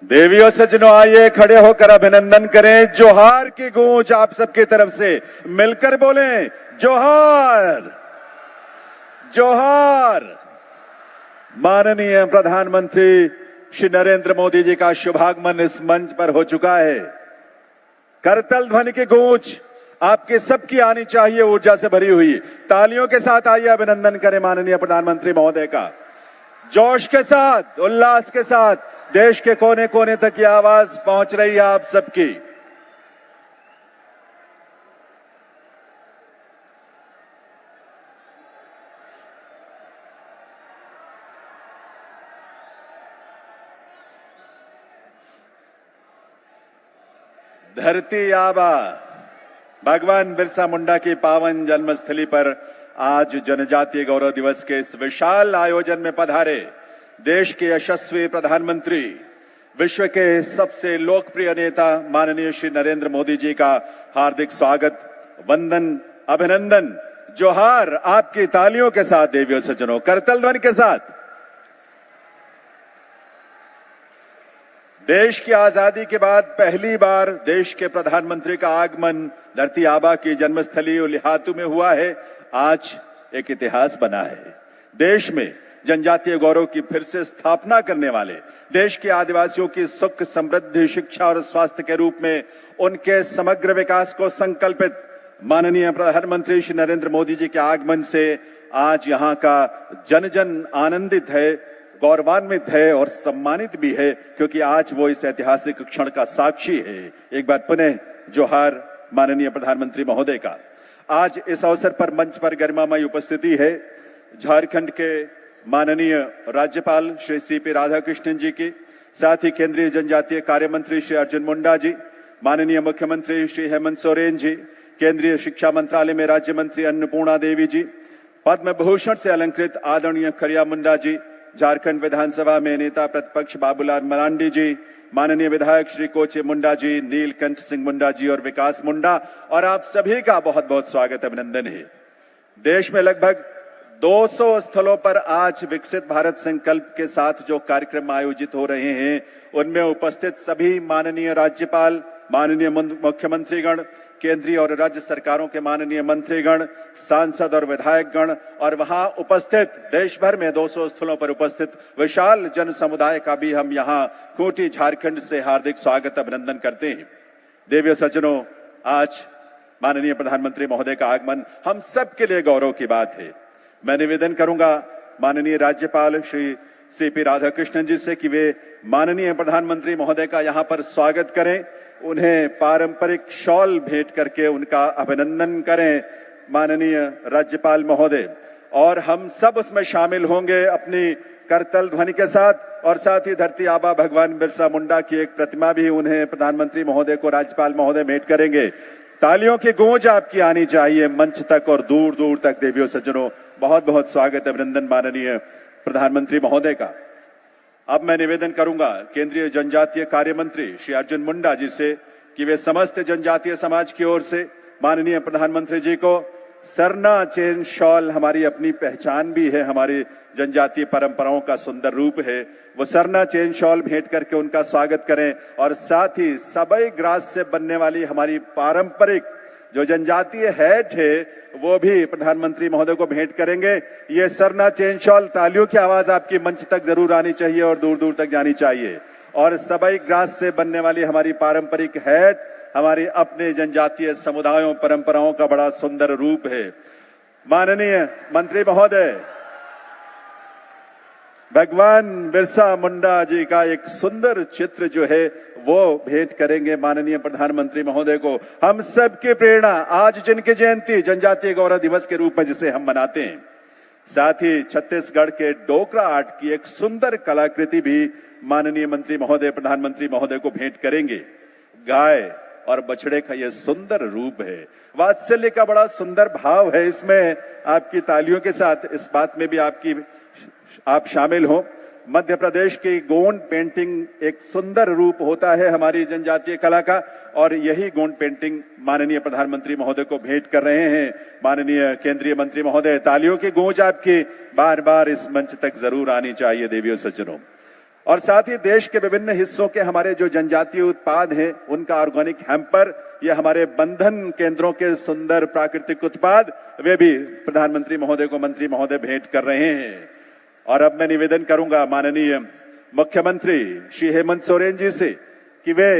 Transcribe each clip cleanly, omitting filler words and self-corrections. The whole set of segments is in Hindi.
देवियों सज्जनों, आइए खड़े होकर अभिनंदन करें। जोहार की गूंज आप सबकी तरफ से मिलकर बोलें, जोहार जोहार। माननीय प्रधानमंत्री श्री नरेंद्र मोदी जी का शुभागमन इस मंच पर हो चुका है। करतल ध्वनि की गूंज आपके सबकी आनी चाहिए, ऊर्जा से भरी हुई। तालियों के साथ आइए अभिनंदन करें माननीय प्रधानमंत्री महोदय का। जोश के साथ, उल्लास के साथ देश के कोने कोने तक ये आवाज पहुंच रही है आप सबकी। धरती आबा भगवान बिरसा मुंडा की पावन जन्मस्थली पर आज जनजातीय गौरव दिवस के इस विशाल आयोजन में पधारे देश के यशस्वी प्रधानमंत्री, विश्व के सबसे लोकप्रिय नेता माननीय श्री नरेंद्र मोदी जी का हार्दिक स्वागत, वंदन, अभिनंदन, जोहार आपकी तालियों के साथ, देवियों सज्जनों, करतल ध्वनि के साथ। देश की आजादी के बाद पहली बार देश के प्रधानमंत्री का आगमन धरती आबा की जन्मस्थली उलिहातू में हुआ है। आज एक इतिहास बना है। देश में जनजातीय गौरव की फिर से स्थापना करने वाले, देश के आदिवासियों की सुख, समृद्धि, शिक्षा और स्वास्थ्य के रूप में उनके समग्र विकास को संकल्पित माननीय प्रधानमंत्री श्री नरेंद्र मोदी जी के आगमन से आज यहाँ का जन जन आनंदित है, गौरवान्वित है और सम्मानित भी है, क्योंकि आज वो इस ऐतिहासिक क्षण का साक्षी है। एक बार पुनः जोहार माननीय प्रधानमंत्री महोदय का। आज इस अवसर पर मंच पर गरिमामयी उपस्थिति है झारखंड के माननीय राज्यपाल श्री सीपी राधाकृष्णन जी की, साथ ही केंद्रीय जनजातीय कार्य मंत्री श्री अर्जुन मुंडा जी, माननीय मुख्यमंत्री श्री हेमंत सोरेन जी, केंद्रीय शिक्षा मंत्रालय में राज्य मंत्री अन्नपूर्णा देवी जी, पद्म भूषण से अलंकृत आदरणीय खरिया मुंडा जी, झारखंड विधानसभा में नेता प्रतिपक्ष बाबूलाल मरांडी जी, माननीय विधायक श्री कोचे मुंडा जी, नीलकंठ सिंह मुंडा जी और विकास मुंडा, और आप सभी का बहुत बहुत स्वागत, अभिनंदन है। देश में लगभग 200 स्थलों पर आज विकसित भारत संकल्प के साथ जो कार्यक्रम आयोजित हो रहे हैं, उनमें उपस्थित सभी माननीय राज्यपाल, माननीय मुख्यमंत्रीगण, केंद्रीय और राज्य सरकारों के माननीय मंत्रीगण, सांसद और विधायकगण, और वहां उपस्थित देश भर में 200 स्थलों पर उपस्थित विशाल जन समुदाय का भी हम यहां खूंटी झारखंड से हार्दिक स्वागत, अभिनंदन करते हैं। देवियों सज्जनों, आज माननीय प्रधानमंत्री महोदय का आगमन हम सब के लिए गौरव की बात है। मैं निवेदन करूंगा माननीय राज्यपाल श्री सीपी राधाकृष्णन जी से कि वे माननीय प्रधानमंत्री महोदय का यहां पर स्वागत करें, उन्हें पारंपरिक शॉल भेंट करके उनका अभिनंदन करें माननीय राज्यपाल महोदय, और हम सब उसमें शामिल होंगे अपनी करतल ध्वनि के साथ, और साथ ही धरती आबा भगवान बिरसा मुंडा की एक प्रतिमा भी उन्हें प्रधानमंत्री महोदय को राज्यपाल महोदय भेंट करेंगे। तालियों की गूंज आपकी आनी चाहिए मंच तक और दूर दूर तक। देवियों सज्जनों, बहुत बहुत स्वागत, अभिनंदन माननीय प्रधानमंत्री महोदय का। अब मैं निवेदन करूंगा केंद्रीय जनजातीय कार्य मंत्री श्री अर्जुन मुंडा जी से कि वे समस्त जनजातीय समाज की ओर से माननीय प्रधानमंत्री जी को सरना चेन शॉल, हमारी अपनी पहचान भी है, हमारी जनजातीय परंपराओं का सुंदर रूप है, वो सरना चेन शॉल भेंट करके उनका स्वागत करें, और साथ ही सबई ग्रास से बनने वाली हमारी पारंपरिक जो जनजातीय हैट है वो भी प्रधानमंत्री महोदय को भेंट करेंगे। ये सरना चेन शॉल, तालियों की आवाज आपकी मंच तक जरूर आनी चाहिए और दूर दूर तक जानी चाहिए। और सबई ग्रास से बनने वाली हमारी पारंपरिक हैट हमारी अपने जनजातीय समुदायों, परंपराओं का बड़ा सुंदर रूप है। माननीय मंत्री महोदय, भगवान बिरसा मुंडा जी का एक सुंदर चित्र जो है वो भेंट करेंगे माननीय प्रधानमंत्री महोदय को। हम सबकी प्रेरणा आज जिनकी जयंती जनजातीय गौरव दिवस के रूप में जिसे हम मनाते हैं, साथ ही छत्तीसगढ़ के डोकरा आर्ट की एक सुंदर कलाकृति भी माननीय मंत्री महोदय प्रधानमंत्री महोदय को भेंट करेंगे। गाय और बछड़े का यह सुंदर रूप है, वात्सल्य का बड़ा सुंदर भाव है इसमें। आपकी तालियों के साथ इस बात में भी आप शामिल हो। मध्य प्रदेश की गोंड पेंटिंग एक सुंदर रूप होता है हमारी जनजातीय कला का, और यही गोंड पेंटिंग माननीय प्रधानमंत्री महोदय को भेंट कर रहे हैं माननीय केंद्रीय मंत्री महोदय। तालियों की गूंज आपकी बार बार इस मंच तक जरूर आनी चाहिए देवियों सज्जनों। और साथ ही देश के विभिन्न हिस्सों के हमारे जो जनजातीय उत्पाद हैं उनका ऑर्गेनिक हैम्पर, ये हमारे बंधन केंद्रों के सुंदर प्राकृतिक उत्पाद, वे भी प्रधानमंत्री महोदय को मंत्री महोदय भेंट कर रहे हैं। और अब मैं निवेदन करूंगा माननीय मुख्यमंत्री श्री हेमंत सोरेन जी से कि वे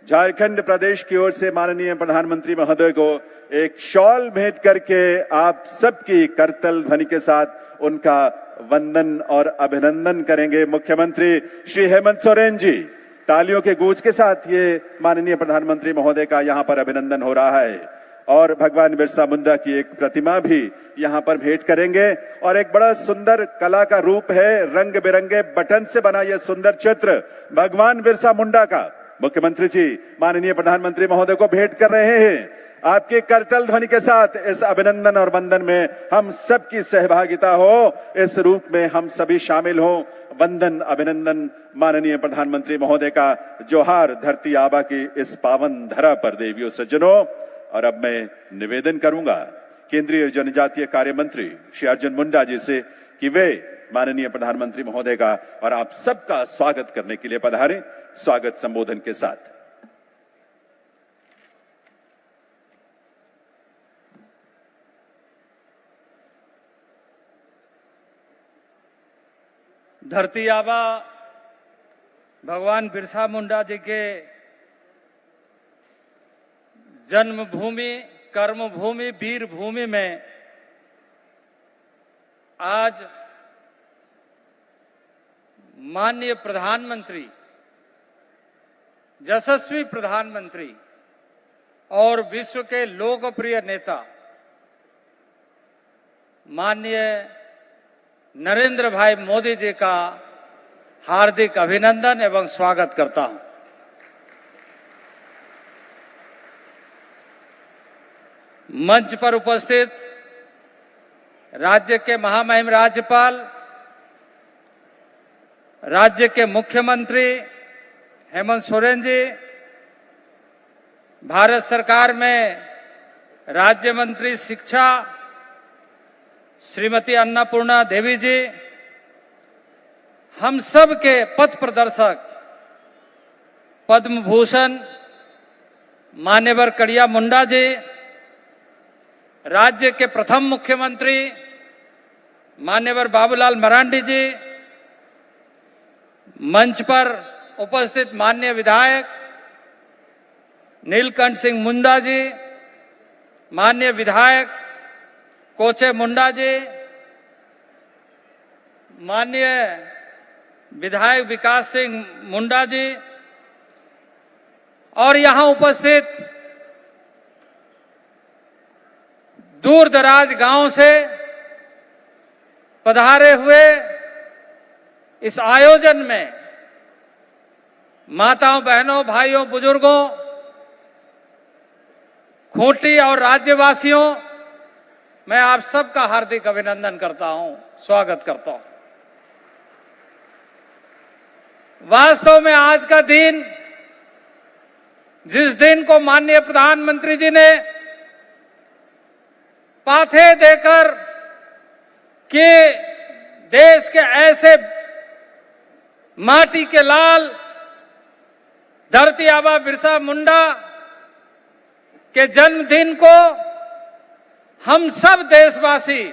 झारखंड प्रदेश की ओर से माननीय प्रधानमंत्री महोदय को एक शॉल भेंट करके आप सबकी करतल ध्वनि के साथ उनका वंदन और अभिनंदन करेंगे। मुख्यमंत्री श्री हेमंत सोरेन जी, तालियों के गूंज के साथ ये माननीय प्रधानमंत्री महोदय का यहाँ पर अभिनंदन हो रहा है और भगवान बिरसा मुंडा की एक प्रतिमा भी यहाँ पर भेंट करेंगे। और एक बड़ा सुंदर कला का रूप है, रंग बिरंगे बटन से बना यह सुंदर चित्र भगवान बिरसा मुंडा का मुख्यमंत्री जी माननीय प्रधानमंत्री महोदय को भेंट कर रहे हैं। आपकी करतल ध्वनि के साथ इस अभिनंदन और वंदन में हम सबकी सहभागिता हो, इस रूप में हम सभी शामिल हो। वंदन अभिनंदन माननीय प्रधानमंत्री महोदय का जोहार धरती आबा की इस पावन धरा पर देवियों सज्जनों। और अब मैं निवेदन करूंगा केंद्रीय जनजातीय कार्य मंत्री श्री अर्जुन मुंडा जी से कि वे माननीय प्रधानमंत्री महोदय का और आप सबका स्वागत करने के लिए पधारें, स्वागत संबोधन के साथ। धरती आबा भगवान बिरसा मुंडा जी के जन्मभूमि, कर्मभूमि, वीर भूमि में आज माननीय प्रधानमंत्री, यशस्वी प्रधानमंत्री और विश्व के लोकप्रिय नेता माननीय नरेंद्र भाई मोदी जी का हार्दिक अभिनंदन एवं स्वागत करता हूं। मंच पर उपस्थित राज्य के महामहिम राज्यपाल, राज्य के मुख्यमंत्री हेमंत सोरेन जी, भारत सरकार में राज्य मंत्री शिक्षा श्रीमती अन्नपूर्णा देवी जी, हम सब के पथ प्रदर्शक पद्म भूषण मान्यवर कड़िया मुंडा जी, राज्य के प्रथम मुख्यमंत्री मान्यवर बाबूलाल मरांडी जी, मंच पर उपस्थित माननीय विधायक नीलकंठ सिंह मुंडा जी, माननीय विधायक कोचे मुंडा जी, माननीय विधायक विकास सिंह मुंडा जी और यहां उपस्थित दूर दराज गांव से पधारे हुए इस आयोजन में माताओं, बहनों, भाइयों, बुजुर्गों, खूंटी और राज्यवासियों, मैं आप सबका हार्दिक अभिनंदन करता हूं, स्वागत करता हूं। वास्तव में आज का दिन, जिस दिन को माननीय प्रधानमंत्री जी ने पाथे देकर कि देश के ऐसे माटी के लाल धरती आबा बिरसा मुंडा के जन्मदिन को हम सब देशवासी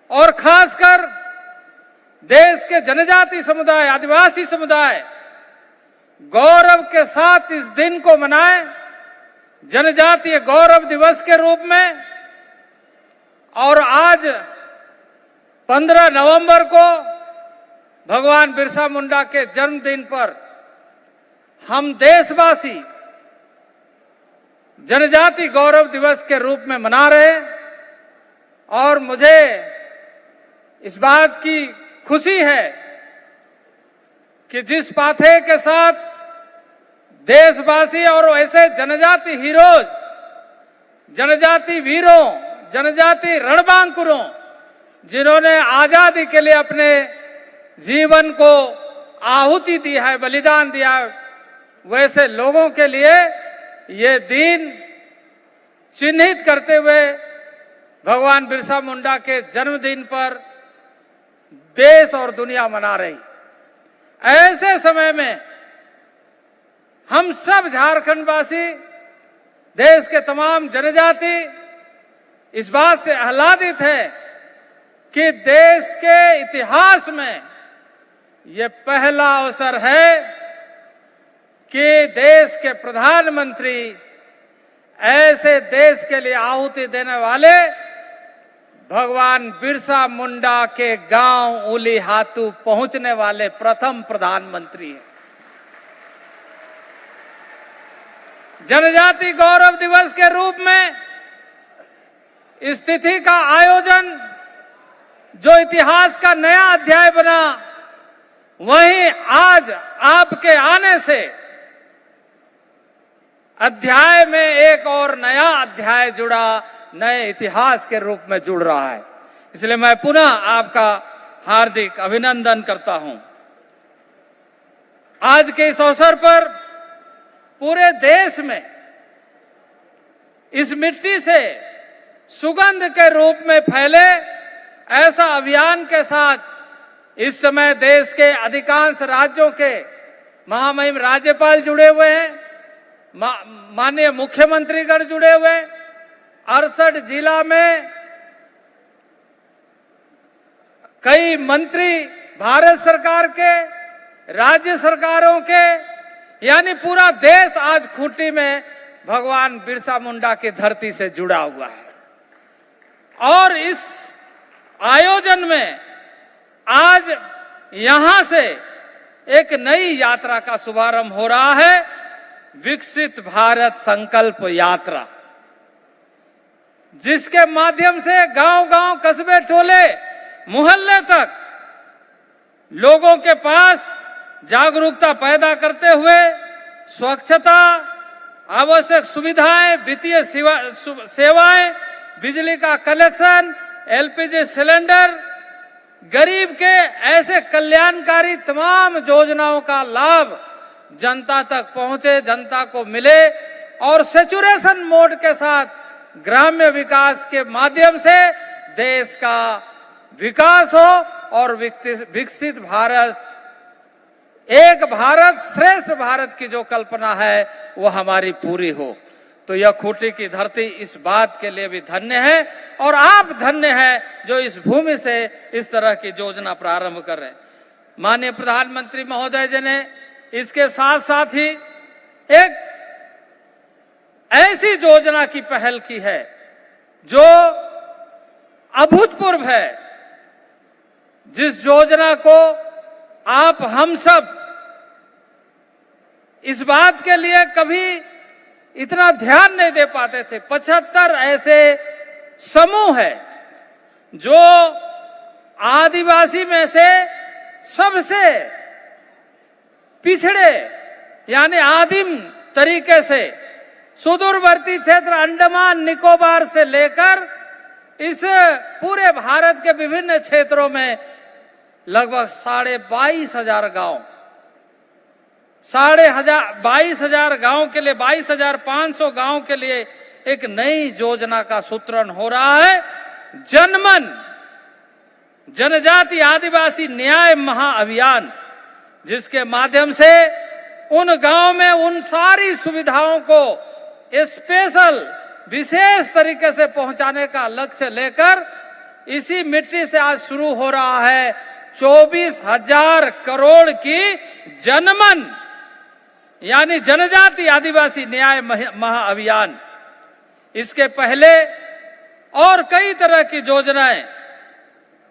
और खासकर देश के जनजाति समुदाय, आदिवासी समुदाय गौरव के साथ इस दिन को मनाएं, जनजातीय गौरव दिवस के रूप में। और आज 15 नवंबर को भगवान बिरसा मुंडा के जन्मदिन पर हम देशवासी जनजाति गौरव दिवस के रूप में मना रहे हैं। और मुझे इस बात की खुशी है कि जिस पाथे के साथ देशवासी और ऐसे जनजाति हीरोज, जनजाति वीरों, जनजाति रणबांकुरों, जिन्होंने आजादी के लिए अपने जीवन को आहुति दी है, बलिदान दिया है, वैसे लोगों के लिए ये दिन चिन्हित करते हुए भगवान बिरसा मुंडा के जन्मदिन पर देश और दुनिया मना रही। ऐसे समय में हम सब झारखंडवासी, देश के तमाम जनजाति इस बात से आह्लादित है कि देश के इतिहास में ये पहला अवसर है कि देश के प्रधानमंत्री ऐसे देश के लिए आहुति देने वाले भगवान बिरसा मुंडा के गांव उलीहातू पहुंचने वाले प्रथम प्रधानमंत्री हैं। जनजाति गौरव दिवस के रूप में इस तिथि का आयोजन जो इतिहास का नया अध्याय बना, वहीं आज आपके आने से अध्याय में एक और नया अध्याय जुड़ा, नए इतिहास के रूप में जुड़ रहा है। इसलिए मैं पुनः आपका हार्दिक अभिनंदन करता हूं। आज के इस अवसर पर पूरे देश में इस मिट्टी से सुगंध के रूप में फैले ऐसा अभियान के साथ इस समय देश के अधिकांश राज्यों के महामहिम राज्यपाल जुड़े हुए हैं, माननीय मुख्यमंत्रीगण जुड़े हुए, 68 जिला में कई मंत्री भारत सरकार के, राज्य सरकारों के, यानी पूरा देश आज खूंटी में भगवान बिरसा मुंडा की धरती से जुड़ा हुआ है। और इस आयोजन में आज यहां से एक नई यात्रा का शुभारंभ हो रहा है, विकसित भारत संकल्प यात्रा, जिसके माध्यम से गांव-गांव, कस्बे, टोले, मोहल्ले तक लोगों के पास जागरूकता पैदा करते हुए स्वच्छता, आवश्यक सुविधाएं, वित्तीय सेवाएं, बिजली का कनेक्शन, एलपीजी सिलेंडर, गरीब के ऐसे कल्याणकारी तमाम योजनाओं का लाभ जनता तक पहुंचे, जनता को मिले और सैचुरेशन मोड के साथ ग्राम्य विकास के माध्यम से देश का विकास हो और विकसित भारत, एक भारत श्रेष्ठ भारत की जो कल्पना है वो हमारी पूरी हो। तो यह खूंटी की धरती इस बात के लिए भी धन्य है और आप धन्य हैं जो इस भूमि से इस तरह की योजना प्रारंभ कर रहे हैं। माननीय प्रधानमंत्री महोदय जी ने इसके साथ साथ ही एक ऐसी योजना की पहल की है जो अभूतपूर्व है, जिस योजना को आप हम सब इस बात के लिए कभी इतना ध्यान नहीं दे पाते थे। 75 ऐसे समूह है जो आदिवासी में से सबसे पिछड़े यानी आदिम तरीके से सुदूरवर्ती क्षेत्र अंडमान निकोबार से लेकर इस पूरे भारत के विभिन्न क्षेत्रों में लगभग 22,500 गांव, 22,500 गांव के लिए 22,500 गांव के लिए एक नई योजना का सूत्रण हो रहा है। जनमन जनजाति आदिवासी न्याय महाअभियान, जिसके माध्यम से उन गांव में उन सारी सुविधाओं को स्पेशल विशेष तरीके से पहुंचाने का लक्ष्य लेकर इसी मिट्टी से आज शुरू हो रहा है 24,000 करोड़ की जनमन यानी जनजाति आदिवासी न्याय महाअभियान। इसके पहले और कई तरह की योजनाएं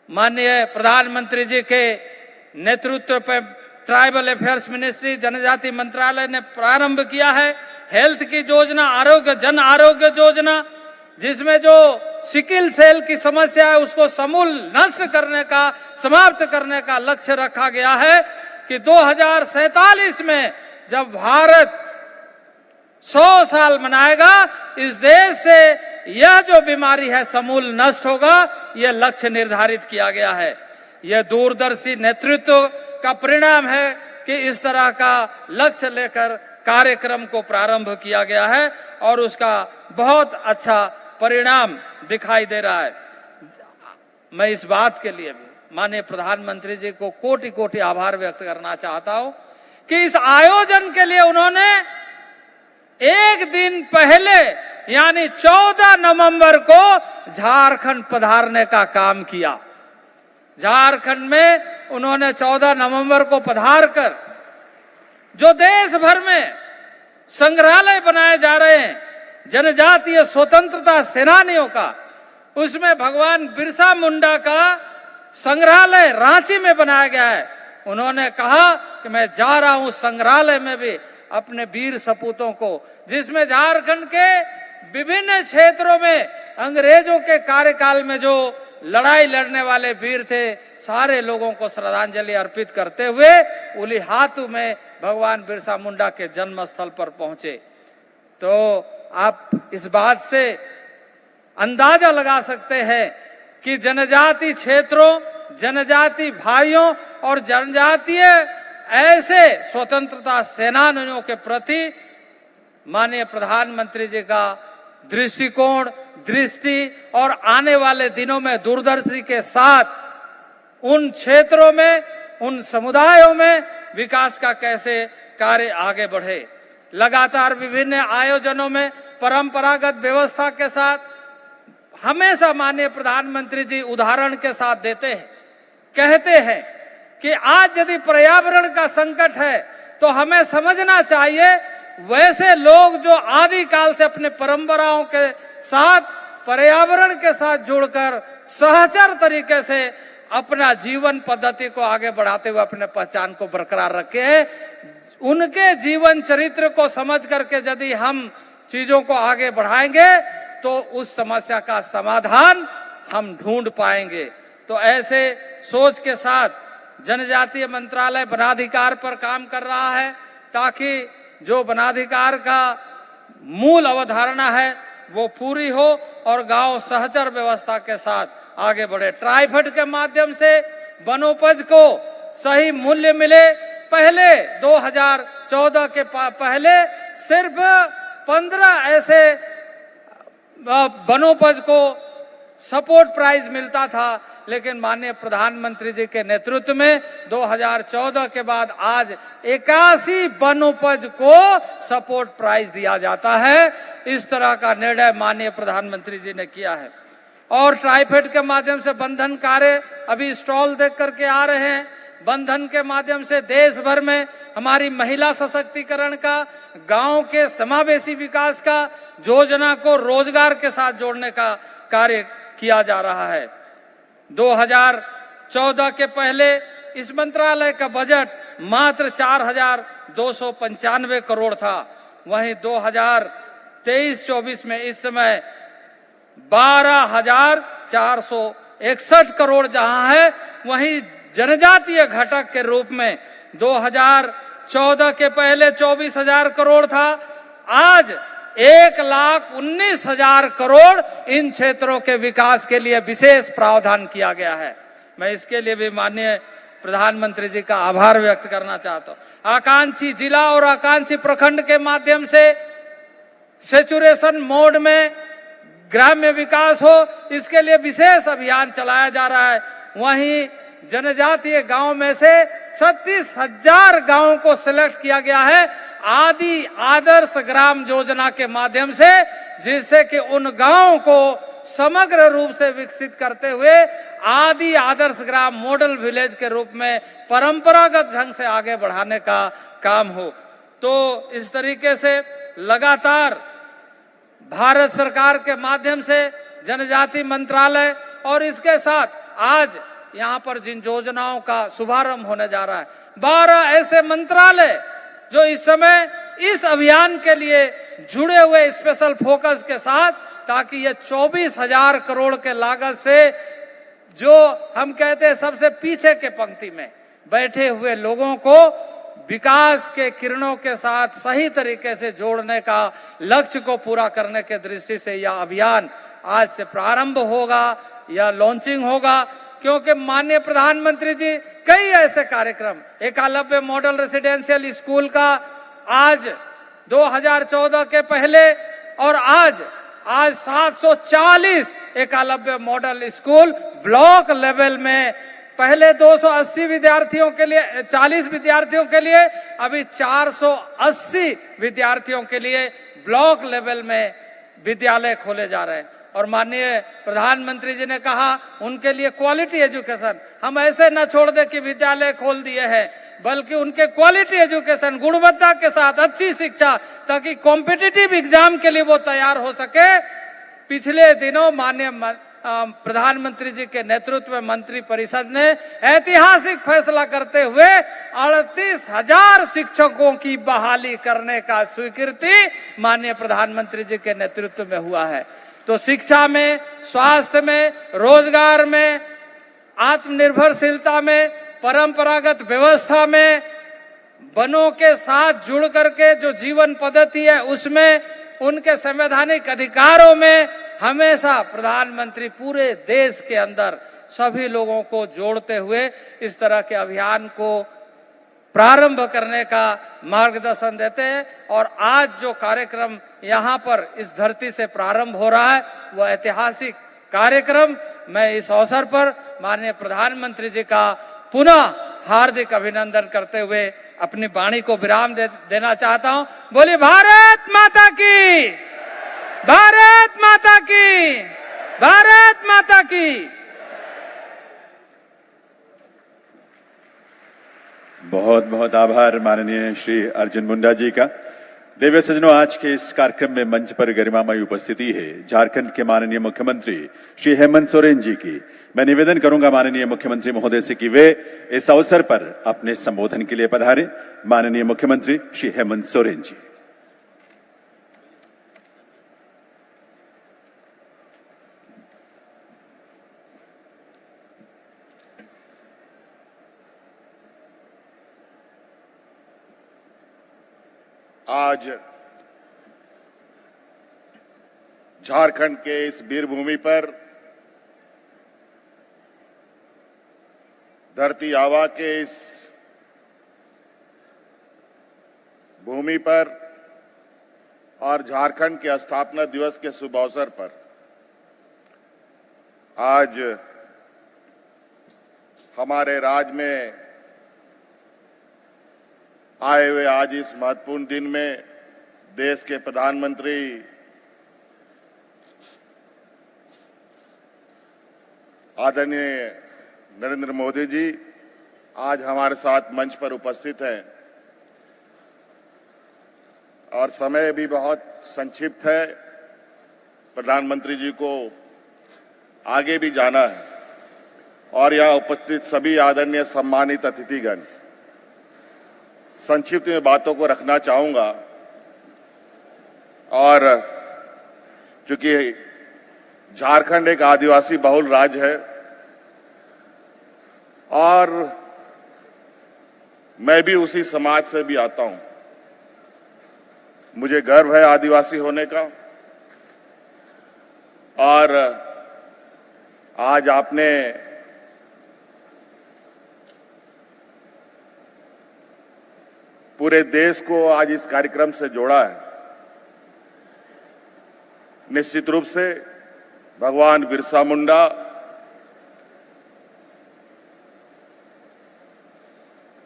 माननीय प्रधानमंत्री जी के नेतृत्व पर ट्राइबल अफेयर्स मिनिस्ट्री, जनजाति मंत्रालय ने प्रारंभ किया है। हेल्थ की योजना, आरोग्य, जन आरोग्य योजना, जिसमें जो सिकिल सेल की समस्या है उसको समूल नष्ट करने का, समाप्त करने का लक्ष्य रखा गया है कि 2047 में जब भारत 100 साल मनाएगा, इस देश से यह जो बीमारी है समूल नष्ट होगा, यह लक्ष्य निर्धारित किया गया है। यह दूरदर्शी नेतृत्व का परिणाम है कि इस तरह का लक्ष्य लेकर कार्यक्रम को प्रारंभ किया गया है और उसका बहुत अच्छा परिणाम दिखाई दे रहा है। मैं इस बात के लिए भी माननीय प्रधानमंत्री जी को कोटि कोटि आभार व्यक्त करना चाहता हूं कि इस आयोजन के लिए उन्होंने एक दिन पहले यानी 14 नवंबर को झारखंड पधारने का काम किया। झारखंड में उन्होंने 14 नवंबर को पधार कर जो देश भर में संग्रहालय बनाए जा रहे हैं जनजातीय स्वतंत्रता सेनानियों का, उसमें भगवान बिरसा मुंडा का संग्रहालय रांची में बनाया गया है। उन्होंने कहा कि मैं जा रहा हूं संग्रहालय में भी अपने वीर सपूतों को, जिसमें झारखंड के विभिन्न क्षेत्रों में अंग्रेजों के कार्यकाल में जो लड़ाई लड़ने वाले वीर थे, सारे लोगों को श्रद्धांजलि अर्पित करते हुए उलिहातू में भगवान बिरसा मुंडा के जन्म स्थल पर पहुंचे। तो आप इस बात से अंदाजा लगा सकते हैं कि जनजाति क्षेत्रों, जनजाति भाइयों और जनजातीय ऐसे स्वतंत्रता सेनानियों के प्रति माननीय प्रधानमंत्री जी का दृष्टिकोण, दृष्टि और आने वाले दिनों में दूरदर्शी के साथ उन क्षेत्रों में, उन समुदायों में विकास का कैसे कार्य आगे बढ़े। लगातार विभिन्न आयोजनों में परंपरागत व्यवस्था के साथ हमेशा माननीय प्रधानमंत्री जी उदाहरण के साथ देते हैं, कहते हैं कि आज यदि पर्यावरण का संकट है तो हमें समझना चाहिए वैसे लोग जो आदि काल से अपने परंपराओं के साथ पर्यावरण के साथ जुड़कर सहचर तरीके से अपना जीवन पद्धति को आगे बढ़ाते हुए अपने पहचान को बरकरार रखे हैं, उनके जीवन चरित्र को समझ करके यदि हम चीजों को आगे बढ़ाएंगे तो उस समस्या का समाधान हम ढूंढ पाएंगे। तो ऐसे सोच के साथ जनजातीय मंत्रालय वनाधिकार पर काम कर रहा है ताकि जो वनाधिकार का मूल अवधारणा है वो पूरी हो और गांव सहचर व्यवस्था के साथ आगे बढ़े। ट्राइफेड के माध्यम से वनोपज को सही मूल्य मिले। पहले 2014 के पहले सिर्फ 15 ऐसे वनोपज को सपोर्ट प्राइस मिलता था, लेकिन माननीय प्रधानमंत्री जी के नेतृत्व में 2014 के बाद आज 81 वनोपज को सपोर्ट प्राइस दिया जाता है। इस तरह का निर्णय माननीय प्रधानमंत्री जी ने किया है। और ट्राइफेड के माध्यम से बंधन कार्य अभी स्टॉल देख करके आ रहे हैं। बंधन के माध्यम से देश भर में हमारी महिला सशक्तिकरण का, गांव के समावेशी विकास का, योजना को रोजगार के साथ जोड़ने का कार्य किया जा रहा है। 2014 के पहले इस मंत्रालय का बजट मात्र 4,295 करोड़ था। वहीं 2023-24 में इस समय 12,461 करोड़ जहां है, वहीं जनजातीय घटक के रूप में 2014 के पहले 24,000 करोड़ था, आज 1,19,000 करोड़ इन क्षेत्रों के विकास के लिए विशेष प्रावधान किया गया है। मैं इसके लिए भी माननीय प्रधानमंत्री जी का आभार व्यक्त करना चाहता हूं। आकांक्षी जिला और आकांक्षी प्रखंड के माध्यम से सेचुरेशन मोड में ग्राम्य विकास हो, इसके लिए विशेष अभियान चलाया जा रहा है। वहीं जनजातीय गांव में से 36,000 गांवों को सिलेक्ट किया गया है आदि आदर्श ग्राम योजना के माध्यम से, जिससे कि उन गांवों को समग्र रूप से विकसित करते हुए आदि आदर्श ग्राम मॉडल विलेज के रूप में परंपरागत ढंग से आगे बढ़ाने का काम हो। तो इस तरीके से लगातार भारत सरकार के माध्यम से जनजाति मंत्रालय और इसके साथ आज यहाँ पर जिन योजनाओं का शुभारंभ होने जा रहा है, 12 ऐसे मंत्रालय जो इस समय इस अभियान के लिए जुड़े हुए स्पेशल फोकस के साथ, ताकि ये 24,000 करोड़ के लागत से जो हम कहते हैं सबसे पीछे के पंक्ति में बैठे हुए लोगों को विकास के किरणों के साथ सही तरीके से जोड़ने का लक्ष्य को पूरा करने के दृष्टि से यह अभियान आज से प्रारंभ होगा या लॉन्चिंग होगा। क्योंकि माननीय प्रधानमंत्री जी कई ऐसे कार्यक्रम, एकलव्य मॉडल रेसिडेंशियल स्कूल का आज 2014 के पहले और आज 740 Eklavya model school block level में पहले 280 विद्यार्थियों के लिए 40 विद्यार्थियों के लिए, अभी 480 विद्यार्थियों के लिए ब्लॉक लेवल में विद्यालय खोले जा रहे हैं। और माननीय प्रधानमंत्री जी ने कहा उनके लिए क्वालिटी एजुकेशन, हम ऐसे न छोड़ दे कि विद्यालय खोल दिए हैं, बल्कि उनके क्वालिटी एजुकेशन, गुणवत्ता के साथ अच्छी शिक्षा, ताकि कॉम्पिटिटिव एग्जाम के लिए वो तैयार हो सके। पिछले दिनों माननीय प्रधानमंत्री जी के नेतृत्व में मंत्री परिषद ने ऐतिहासिक फैसला करते हुए 38,000 शिक्षकों की बहाली करने का स्वीकृति माननीय प्रधानमंत्री जी के नेतृत्व में हुआ है। तो शिक्षा में, स्वास्थ्य में, रोजगार में, आत्मनिर्भरशीलता में, परंपरागत व्यवस्था में, वनों के साथ जुड़ करके जो जीवन पद्धति है उसमें, उनके संवैधानिक अधिकारों में हमेशा प्रधानमंत्री पूरे देश के अंदर सभी लोगों को जोड़ते हुए इस तरह के अभियान को प्रारंभ करने का मार्गदर्शन देते हैं। और आज जो कार्यक्रम यहाँ पर इस धरती से प्रारंभ हो रहा है वो ऐतिहासिक कार्यक्रम, मैं इस अवसर पर माननीय प्रधानमंत्री जी का पुनः हार्दिक अभिनंदन करते हुए अपनी वाणी को विराम देना चाहता हूं। बोलिए भारत माता की, भारत माता की, भारत माता की। बहुत बहुत आभार माननीय श्री अर्जुन मुंडा जी का। देवी सज्जनों, आज के इस कार्यक्रम में मंच पर गरिमामयी उपस्थिति है झारखंड के माननीय मुख्यमंत्री श्री हेमंत सोरेन जी की। मैं निवेदन करूंगा माननीय मुख्यमंत्री महोदय से कि वे इस अवसर पर अपने संबोधन के लिए पधारें। माननीय मुख्यमंत्री श्री हेमंत सोरेन जी। आज झारखंड के इस वीर भूमि पर, धरती आबा के इस भूमि पर और झारखंड के स्थापना दिवस के शुभ अवसर पर आज हमारे राज्य में आए हुए आज इस महत्वपूर्ण दिन में देश के प्रधानमंत्री आदरणीय नरेंद्र मोदी जी आज हमारे साथ मंच पर उपस्थित हैं और समय भी बहुत संक्षिप्त है। प्रधानमंत्री जी को आगे भी जाना है और यहाँ उपस्थित सभी आदरणीय सम्मानित अतिथिगण, संक्षिप्त में बातों को रखना चाहूंगा। और चूंकि झारखंड एक आदिवासी बहुल राज्य है और मैं भी उसी समाज से भी आता हूं, मुझे गर्व है आदिवासी होने का। और आज आपने पूरे देश को आज इस कार्यक्रम से जोड़ा है। निश्चित रूप से भगवान बिरसा मुंडा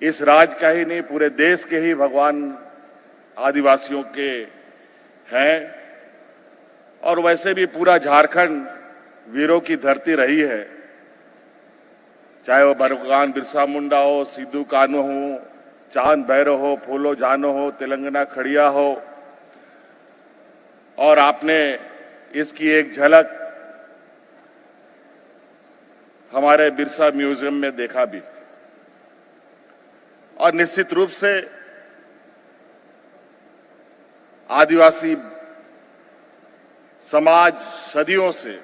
इस राज्य का ही नहीं, पूरे देश के ही भगवान आदिवासियों के हैं। और वैसे भी पूरा झारखंड वीरों की धरती रही है, चाहे वो भगवान बिरसा मुंडा हो, सिद्धू कान्हू हो, चांद भैरव हो, फूलो जानो हो, तेलंगाना खड़िया हो। और आपने इसकी एक झलक हमारे बिरसा म्यूजियम में देखा भी। और निश्चित रूप से आदिवासी समाज सदियों से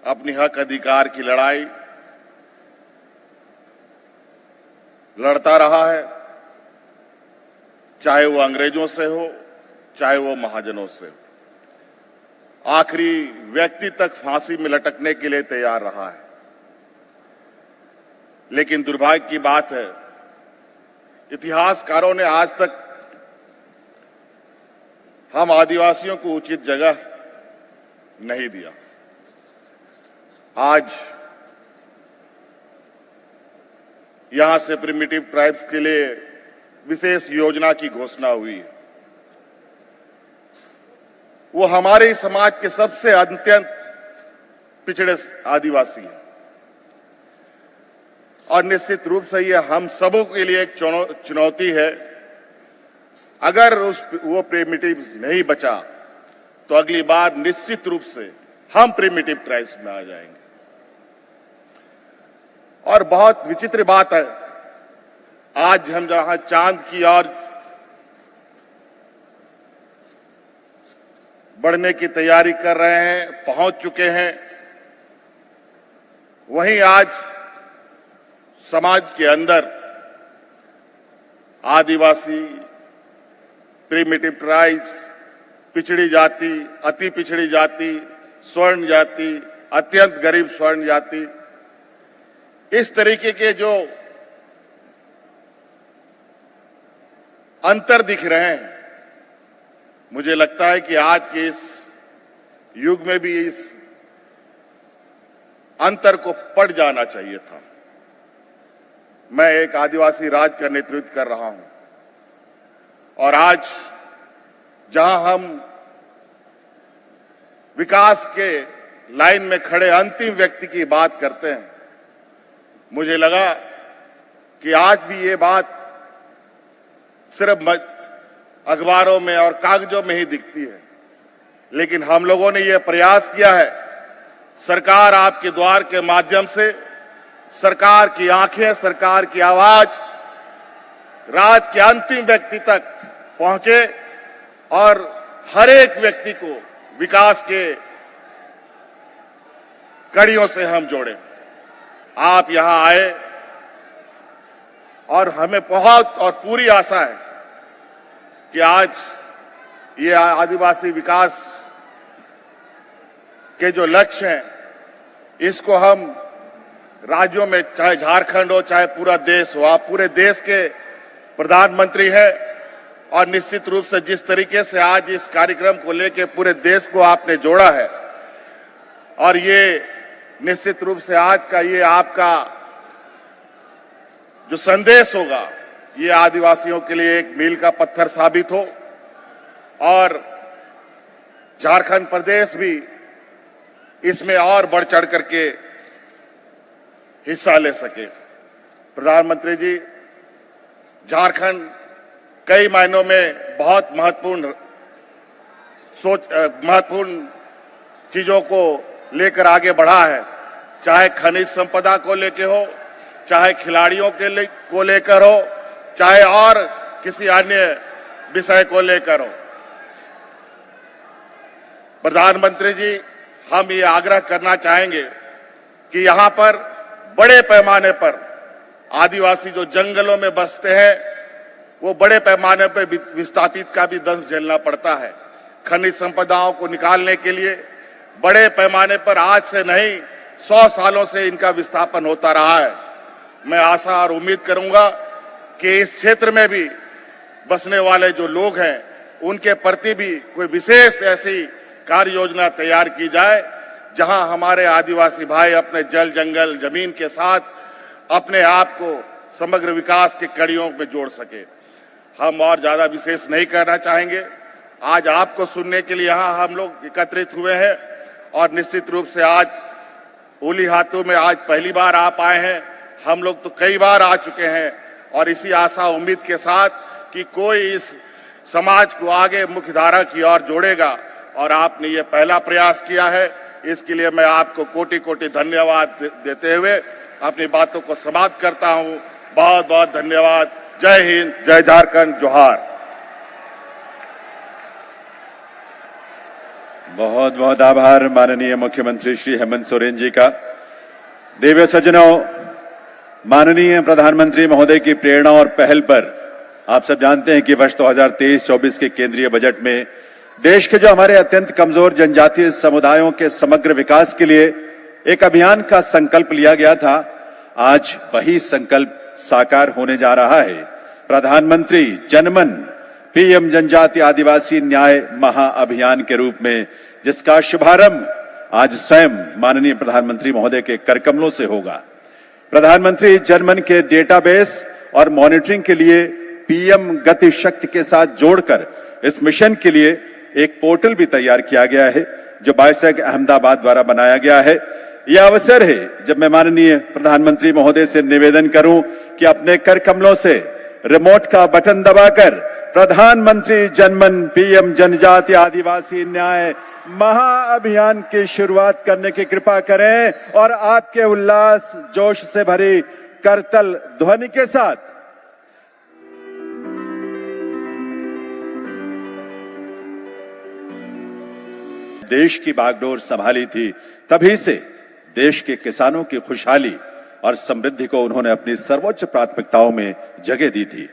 अपनी हक अधिकार की लड़ाई लड़ता रहा है, चाहे वो अंग्रेजों से हो, चाहे वो महाजनों से हो। आखिरी व्यक्ति तक फांसी में लटकने के लिए तैयार रहा है। लेकिन दुर्भाग्य की बात है, इतिहासकारों ने आज तक हम आदिवासियों को उचित जगह नहीं दिया। आज यहां से प्रिमिटिव ट्राइब्स के लिए विशेष योजना की घोषणा हुई है। वो हमारे समाज के सबसे अत्यंत पिछड़े आदिवासी हैं और निश्चित रूप से ये हम सबों के लिए एक चुनौती है। अगर वो प्रिमिटिव नहीं बचा तो अगली बार निश्चित रूप से हम प्रिमिटिव ट्राइब्स में आ जाएंगे। और बहुत विचित्र बात है, आज हम जहां चांद की ओर बढ़ने की तैयारी कर रहे हैं, पहुंच चुके हैं, वहीं आज समाज के अंदर आदिवासी, प्रिमिटिव ट्राइब्स, पिछड़ी जाति, अति पिछड़ी जाति, स्वर्ण जाति, अत्यंत गरीब स्वर्ण जाति, इस तरीके के जो अंतर दिख रहे हैं, मुझे लगता है कि आज के इस युग में भी इस अंतर को पढ़ जाना चाहिए था। मैं एक आदिवासी राज का नेतृत्व कर रहा हूं और आज जहां हम विकास के लाइन में खड़े अंतिम व्यक्ति की बात करते हैं, मुझे लगा कि आज भी ये बात सिर्फ अखबारों में और कागजों में ही दिखती है, लेकिन हम लोगों ने ये प्रयास किया है, सरकार आपके द्वार के माध्यम से, सरकार की आंखें, सरकार की आवाज राज के अंतिम व्यक्ति तक पहुंचे और हर एक व्यक्ति को विकास के कड़ियों से हम जोड़े। आप यहां आए और हमें बहुत और पूरी आशा है कि आज ये आदिवासी विकास के जो लक्ष्य हैं, इसको हम राज्यों में, चाहे झारखंड हो चाहे पूरा देश हो, आप पूरे देश के प्रधानमंत्री हैं और निश्चित रूप से जिस तरीके से आज इस कार्यक्रम को लेकर पूरे देश को आपने जोड़ा है, और ये निश्चित रूप से आज का ये आपका जो संदेश होगा, ये आदिवासियों के लिए एक मील का पत्थर साबित हो और झारखंड प्रदेश भी इसमें और बढ़ चढ़ करके हिस्सा ले सके। प्रधानमंत्री जी, झारखंड कई मायनों में बहुत महत्वपूर्ण चीजों को लेकर आगे बढ़ा है, चाहे खनिज संपदा को लेकर हो, चाहे खिलाड़ियों को लेकर हो, चाहे और किसी अन्य विषय को लेकर हो। प्रधानमंत्री जी, हम ये आग्रह करना चाहेंगे कि यहां पर बड़े पैमाने पर आदिवासी जो जंगलों में बसते हैं, वो बड़े पैमाने पर विस्थापित का भी दंश झेलना पड़ता है। खनिज संपदाओं को निकालने के लिए बड़े पैमाने पर आज से नहीं 100 सालों से इनका विस्थापन होता रहा है। मैं आशा और उम्मीद करूंगा कि इस क्षेत्र में भी बसने वाले जो लोग हैं, उनके प्रति भी कोई विशेष ऐसी कार्य योजना तैयार की जाए, जहां हमारे आदिवासी भाई अपने जल, जंगल, जमीन के साथ अपने आप को समग्र विकास के कड़ियों में जोड़ सके। हम और ज्यादा विशेष नहीं करना चाहेंगे। आज आपको सुनने के लिए यहां हम लोग एकत्रित हुए हैं और निश्चित रूप से आज उलिहातू में आज पहली बार आप आए हैं। हम लोग तो कई बार आ चुके हैं और इसी आशा उम्मीद के साथ कि कोई इस समाज को आगे मुख्यधारा की ओर जोड़ेगा, और आपने ये पहला प्रयास किया है, इसके लिए मैं आपको कोटि कोटि धन्यवाद देते हुए अपनी बातों को समाप्त करता हूं। बहुत बहुत धन्यवाद। जय हिंद, जय झारखंड, जोहार। बहुत बहुत आभार माननीय मुख्यमंत्री श्री हेमंत सोरेन जी का। देवी सज्जनों, माननीय प्रधानमंत्री महोदय की प्रेरणा और पहल पर आप सब जानते हैं कि वर्ष 2023-24 के केंद्रीय बजट में देश के जो हमारे अत्यंत कमजोर जनजातीय समुदायों के समग्र विकास के लिए एक अभियान का संकल्प लिया गया था। आज वही संकल्प साकार होने जा रहा है। प्रधानमंत्री जनमन पीएम जनजातीय आदिवासी न्याय महाअभियान के रूप में, जिसका शुभारंभ आज स्वयं माननीय प्रधानमंत्री महोदय के करकमलों से होगा। प्रधानमंत्री जनमन के डेटाबेस और मॉनिटरिंग के लिए पीएम गति शक्ति के साथ जोड़कर इस मिशन के लिए एक पोर्टल भी तैयार किया गया है, जो बाइसेक अहमदाबाद द्वारा बनाया गया है। यह अवसर है जब मैं माननीय प्रधानमंत्री महोदय से निवेदन करूं कि अपने कर कमलों से रिमोट का बटन दबाकर प्रधानमंत्री जनमन पीएम जनजातीय आदिवासी न्याय महाअभियान की शुरुआत करने की कृपा करें और आपके उल्लास जोश से भरी करतल ध्वनि के साथ देश की बागडोर संभाली थी। तभी से देश के किसानों की खुशहाली और समृद्धि को उन्होंने अपनी सर्वोच्च प्राथमिकताओं में जगह दी थी।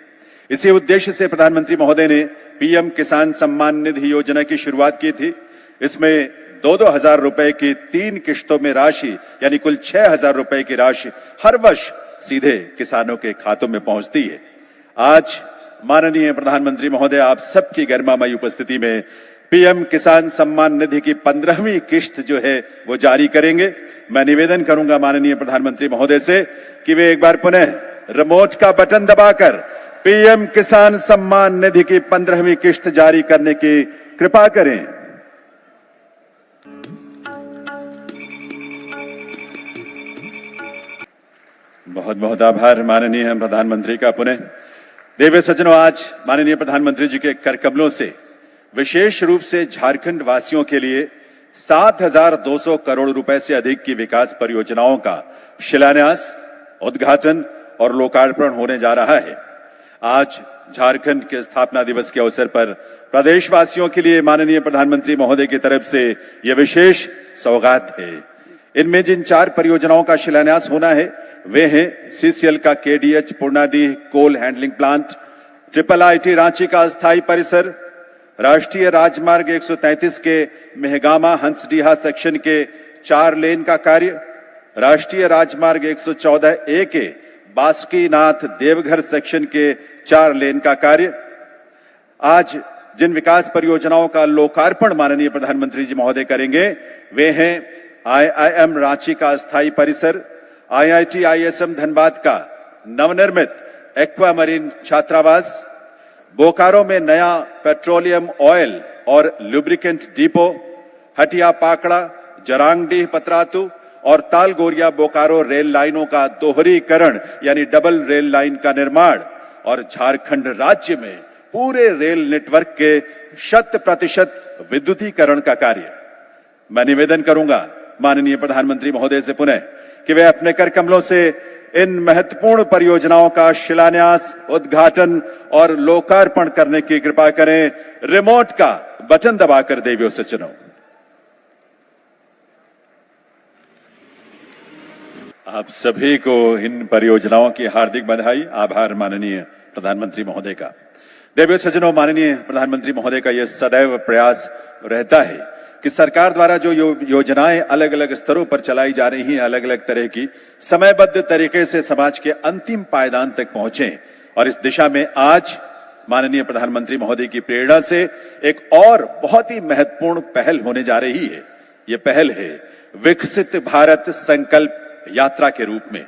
इसी उद्देश्य से प्रधानमंत्री महोदय ने पीएम किसान सम्मान निधि योजना की शुरुआत की थी। इसमें 2-2 हजार रुपए की 3 किश्तों में राशि यानी कुल 6,000 रुपए की राशि हर वर्ष सीधे किसानों के खातों में पहुंचती है। आज माननीय प्रधानमंत्री महोदय आप सबकी गरिमामयी उपस्थिति में पीएम किसान सम्मान निधि की 15वीं किश्त जो है वो जारी करेंगे। मैं निवेदन करूंगा माननीय प्रधानमंत्री महोदय से कि वे एक बार पुनः रिमोट का बटन दबाकर पीएम किसान सम्मान निधि की 15वीं किश्त जारी करने की कृपा करें। बहुत बहुत आभार माननीय प्रधानमंत्री का पुनः। देवी सज्जनों, आज माननीय प्रधानमंत्री जी के कर कमलों से विशेष रूप से झारखंड वासियों के लिए 7,200 करोड़ रुपए से अधिक की विकास परियोजनाओं का शिलान्यास, उद्घाटन और लोकार्पण होने जा रहा है। आज झारखंड के स्थापना दिवस के अवसर पर प्रदेशवासियों के लिए माननीय प्रधानमंत्री महोदय की तरफ से यह विशेष सौगात है। इनमें जिन 4 परियोजनाओं का शिलान्यास होना है वे हैं सीसीएल का KDH Purnadih coal handling plant, IIIT Ranchi का अस्थायी परिसर, राष्ट्रीय राजमार्ग 133 के मेहगामा हंसडीहा सेक्शन के 4 लेन का कार्य, राष्ट्रीय राजमार्ग 114A के बासुकीनाथ देवघर सेक्शन के 4 लेन का कार्य। आज जिन विकास परियोजनाओं का लोकार्पण माननीय प्रधानमंत्री जी महोदय करेंगे वे हैं IIM रांची का अस्थायी परिसर, IIT ISM धनबाद का नवनिर्मित एक्वामरीन छात्रावास, बोकारो में नया पेट्रोलियम ऑयल और लुब्रिकेंट डिपो, हटिया पाकड़ा, जरांगडीह पतरातू और तालगोरिया बोकारो रेल लाइनों का दोहरीकरण यानी डबल रेल लाइन का निर्माण और झारखंड राज्य में पूरे रेल नेटवर्क के 100% विद्युतीकरण का कार्य। मैं निवेदन करूंगा माननीय प्रधानमंत्री महोदय से पुनः कि वे अपने कर कमलों से इन महत्वपूर्ण परियोजनाओं का शिलान्यास, उद्घाटन और लोकार्पण करने की कृपा करें। रिमोट का बटन दबाकर देवियों से चुनो। आप सभी को इन परियोजनाओं की हार्दिक बधाई, आभार माननीय प्रधानमंत्री महोदय का। देवियों सज्जनों, माननीय प्रधानमंत्री महोदय का यह सदैव प्रयास रहता है कि सरकार द्वारा जो योजनाएं अलग अलग स्तरों पर चलाई जा रही हैं, अलग अलग तरह की, समयबद्ध तरीके से समाज के अंतिम पायदान तक पहुंचे। और इस दिशा में आज माननीय प्रधानमंत्री महोदय की प्रेरणा से एक और बहुत ही महत्वपूर्ण पहल होने जा रही है। ये पहल है विकसित भारत संकल्प यात्रा के रूप में।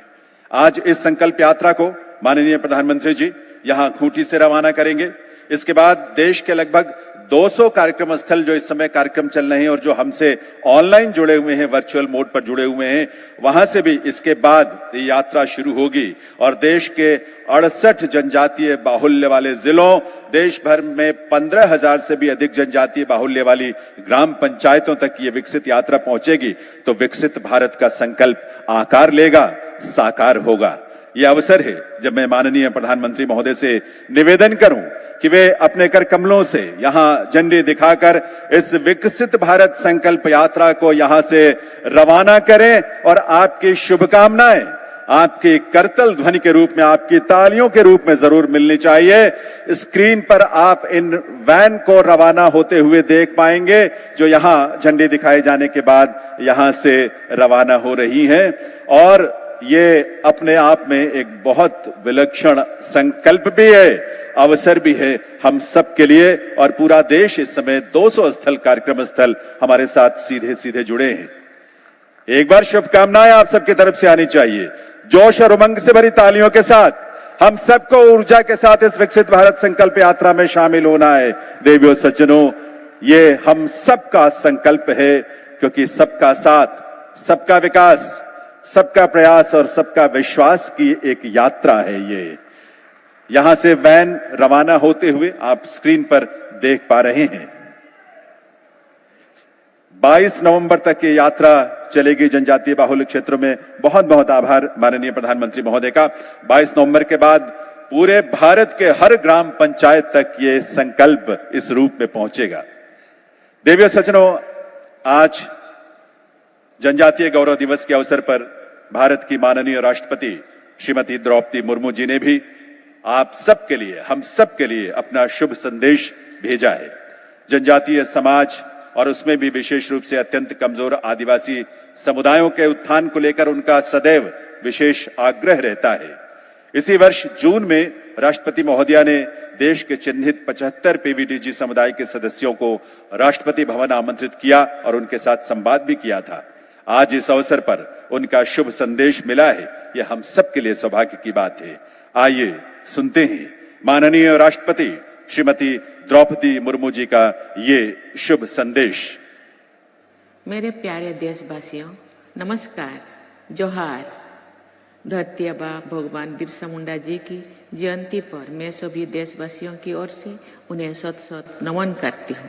आज इस संकल्प यात्रा को माननीय प्रधानमंत्री जी यहां खूंटी से रवाना करेंगे। इसके बाद देश के लगभग 200 कार्यक्रम स्थल जो इस समय कार्यक्रम चल रहे हैं और जो हमसे ऑनलाइन जुड़े हुए हैं, वर्चुअल मोड पर जुड़े हुए हैं, वहां से भी इसके बाद ये यात्रा शुरू होगी और देश के 68 जनजातीय बाहुल्य वाले जिलों, देश भर में 15,000 से भी अधिक जनजातीय बाहुल्य वाली ग्राम पंचायतों तक ये विकसित यात्रा पहुंचेगी। तो विकसित भारत का संकल्प आकार लेगा, साकार होगा। ये अवसर है जब मैं माननीय प्रधानमंत्री महोदय से निवेदन करूं कि वे अपने कर कमलों से यहां झंडी दिखाकर इस विकसित भारत संकल्प यात्रा को यहां से रवाना करें और आपकी शुभकामनाएं आपकी करतल ध्वनि के रूप में, आपकी तालियों के रूप में जरूर मिलनी चाहिए। स्क्रीन पर आप इन वैन को रवाना होते हुए देख पाएंगे जो यहां झंडी दिखाए जाने के बाद यहां से रवाना हो रही हैं। और ये अपने आप में एक बहुत विलक्षण संकल्प भी है, अवसर भी है हम सब के लिए। और पूरा देश इस समय 200 स्थल कार्यक्रम स्थल हमारे साथ सीधे सीधे जुड़े हैं। एक बार शुभकामनाएं आप सबकी तरफ से आनी चाहिए। जोश और उमंग से भरी तालियों के साथ हम सबको ऊर्जा के साथ इस विकसित भारत संकल्प यात्रा में शामिल होना है। देवियों सज्जनों, ये हम सबका संकल्प है, क्योंकि सबका साथ, सबका विकास, सबका प्रयास और सबका विश्वास की एक यात्रा है ये। यहां से वैन रवाना होते हुए आप स्क्रीन पर देख पा रहे हैं। 22 नवंबर तक ये यात्रा चलेगी जनजातीय बाहुल्य क्षेत्रों में। बहुत बहुत आभार माननीय प्रधानमंत्री महोदय का। 22 नवंबर के बाद पूरे भारत के हर ग्राम पंचायत तक ये संकल्प इस रूप में पहुंचेगा। देवियों सज्जनों, आज जनजातीय गौरव दिवस के अवसर पर भारत की माननीय राष्ट्रपति श्रीमती द्रौपदी मुर्मू जी ने भी आप सबके लिए, हम सबके लिए अपना शुभ संदेश भेजा है। जनजातीय समाज और उसमें भी विशेष रूप से अत्यंत कमजोर आदिवासी समुदायों के उत्थान को लेकर उनका सदैव विशेष आग्रह रहता है। इसी वर्ष जून में राष्ट्रपति महोदया ने देश के चिन्हित 75 पीवीटीजी समुदाय के सदस्यों को राष्ट्रपति भवन आमंत्रित किया और उनके साथ संवाद भी किया था। आज इस अवसर पर उनका शुभ संदेश मिला है, यह हम सबके लिए सौभाग्य की बात है। आइए सुनते हैं माननीय राष्ट्रपति श्रीमती द्रौपदी मुर्मू जी का ये शुभ संदेश। मेरे प्यारे देशवासियों, नमस्कार, जोहार। धरती आबा भगवान बिरसा मुंडा जी की जयंती पर मैं सभी देशवासियों की ओर से उन्हें शत शत नमन करती हूँ।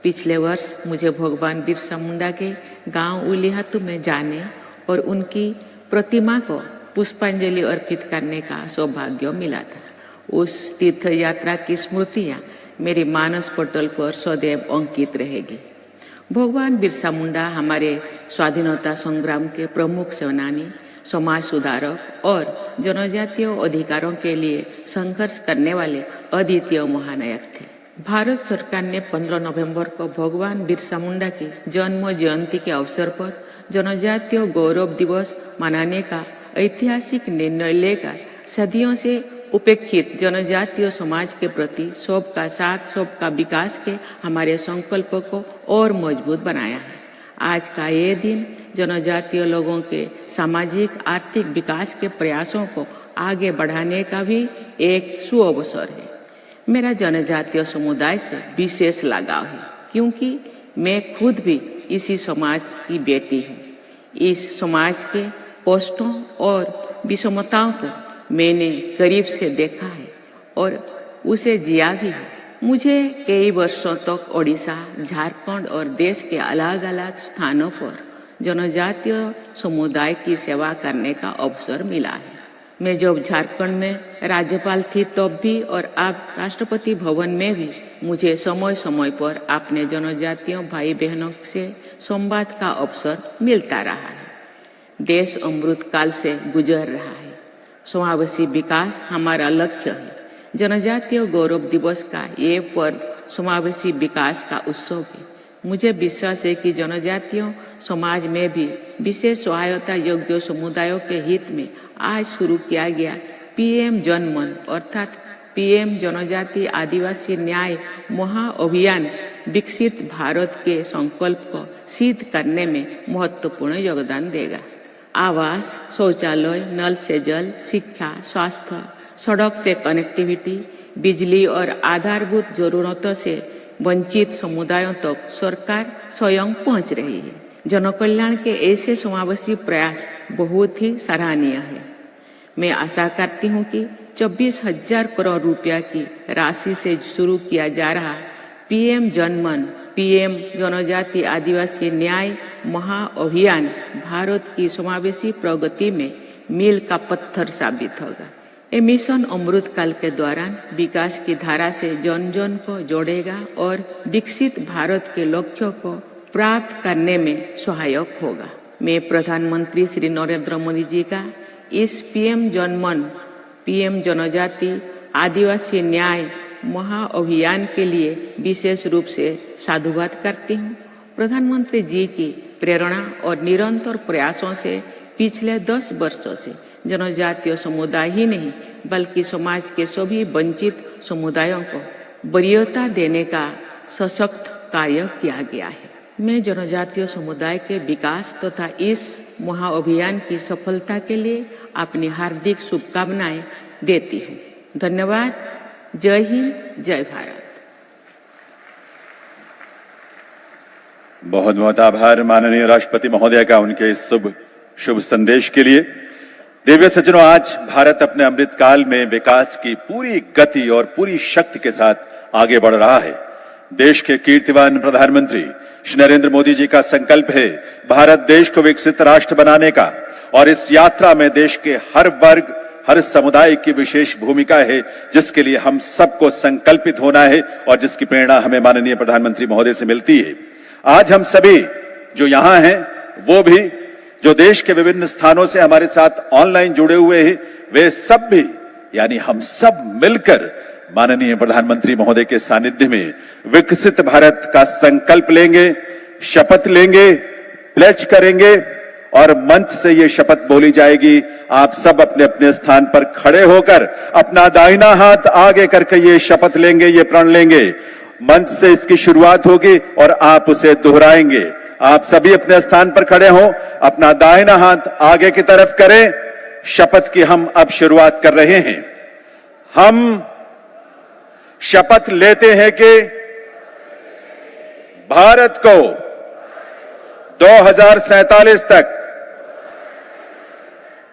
पिछले वर्ष मुझे भगवान बिरसा मुंडा के गांव उलिहातू में जाने और उनकी प्रतिमा को पुष्पांजलि अर्पित करने का सौभाग्य मिला था। उस तीर्थ यात्रा की स्मृतियां मेरी मानस पटल पर सदैव अंकित रहेगी। भगवान बिरसा मुंडा हमारे स्वाधीनता संग्राम के प्रमुख सेनानी, समाज सुधारक और जनजातीय अधिकारों के लिए संघर्ष करने वाले अद्वितीय महानायक थे। भारत सरकार ने 15 नवंबर को भगवान बिरसा मुंडा की जन्म जयंती के अवसर पर जनजातीय गौरव दिवस मनाने का ऐतिहासिक निर्णय लेकर सदियों से उपेक्षित जनजातीय समाज के प्रति सबका साथ सबका विकास के हमारे संकल्प को और मजबूत बनाया है। आज का ये दिन जनजातीय लोगों के सामाजिक आर्थिक विकास के प्रयासों को आगे बढ़ाने का भी एक सुअवसर है। मेरा जनजातीय समुदाय से विशेष लगाव है, क्योंकि मैं खुद भी इसी समाज की बेटी हूँ। इस समाज के कष्टों और विषमताओं को मैंने करीब से देखा है और उसे जिया भी है। मुझे कई वर्षों तक ओडिशा, झारखंड और देश के अलग अलग स्थानों पर जनजातीय समुदाय की सेवा करने का अवसर मिला है। मैं जब झारखंड में राज्यपाल थी तब भी और अब राष्ट्रपति भवन में भी मुझे समय समय पर अपने जनजातीय भाई बहनों से संवाद का अवसर मिलता रहा है। देश अमृत काल से गुजर रहा है। समावेशी विकास हमारा लक्ष्य है। जनजातीय गौरव दिवस का ये पर्व समावेशी विकास का उत्सव है। मुझे विश्वास है कि जनजातीय समाज में भी विशेष सहायता योग्य समुदायों के हित में आज शुरू किया गया पीएम जनमन अर्थात पीएम जनजाति आदिवासी न्याय महाअभियान विकसित भारत के संकल्प को सिद्ध करने में महत्वपूर्ण योगदान देगा। आवास, शौचालय, नल से जल, शिक्षा, स्वास्थ्य, सड़क से कनेक्टिविटी, बिजली और आधारभूत जरूरतों से वंचित समुदायों तक सरकार स्वयं पहुंच रही है। जनकल्याण के ऐसे समावेशी प्रयास बहुत ही सराहनीय है। मैं आशा करती हूं कि 24,000 करोड़ रुपया की राशि से शुरू किया जा रहा पीएम जनमन, पीएम जनजाति आदिवासी न्याय महाअभियान भारत की समावेशी प्रगति में मील का पत्थर साबित होगा। ये मिशन अमृत काल के दौरान विकास की धारा से जन जन को जोड़ेगा और विकसित भारत के लक्ष्यों को प्राप्त करने में सहायक होगा। मैं प्रधानमंत्री श्री नरेंद्र मोदी जी का इस पीएम जनमन, पीएम जनजाति आदिवासी न्याय महाअभियान के लिए विशेष रूप से साधुवाद करती हूँ। प्रधानमंत्री जी की प्रेरणा और निरंतर प्रयासों से पिछले 10 वर्षों से जनजातीय समुदाय ही नहीं बल्कि समाज के सभी वंचित समुदायों को वरीयता देने का सशक्त कार्य किया गया है। मैं जनजातीय समुदाय के विकास तथा इस महाअभियान की सफलता के लिए अपनी हार्दिक शुभकामनाएं देती हूँ। धन्यवाद। जय हिंद, जय भारत। बहुत बहुत आभार माननीय राष्ट्रपति महोदय का उनके इस शुभ संदेश के लिए। देवियों सज्जनों, आज भारत अपने अमृतकाल में विकास की पूरी गति और पूरी शक्ति के साथ आगे बढ़ रहा है। देश के कीर्तिवान प्रधानमंत्री श्री नरेंद्र मोदी जी का संकल्प है भारत देश को विकसित राष्ट्र बनाने का, और इस यात्रा में देश के हर वर्ग, हर समुदाय की विशेष भूमिका है, जिसके लिए हम सबको संकल्पित होना है और जिसकी प्रेरणा हमें माननीय प्रधानमंत्री महोदय से मिलती है। आज हम सभी जो यहां हैं, वो भी जो देश के विभिन्न स्थानों से हमारे साथ ऑनलाइन जुड़े हुए हैं, वे सब भी यानी हम सब मिलकर माननीय प्रधानमंत्री महोदय के सानिध्य में विकसित भारत का संकल्प लेंगे, शपथ लेंगे, प्लेज करेंगे और मंच से ये शपथ बोली जाएगी। आप सब अपने अपने स्थान पर खड़े होकर अपना दाहिना हाथ आगे करके ये शपथ लेंगे, ये प्रण लेंगे। मंच से इसकी शुरुआत होगी और आप उसे दोहराएंगे। आप सभी अपने स्थान पर खड़े हो, अपना दाहिना हाथ आगे की तरफ करें। शपथ की हम अब शुरुआत कर रहे हैं। हम शपथ लेते हैं कि भारत को 2047 तक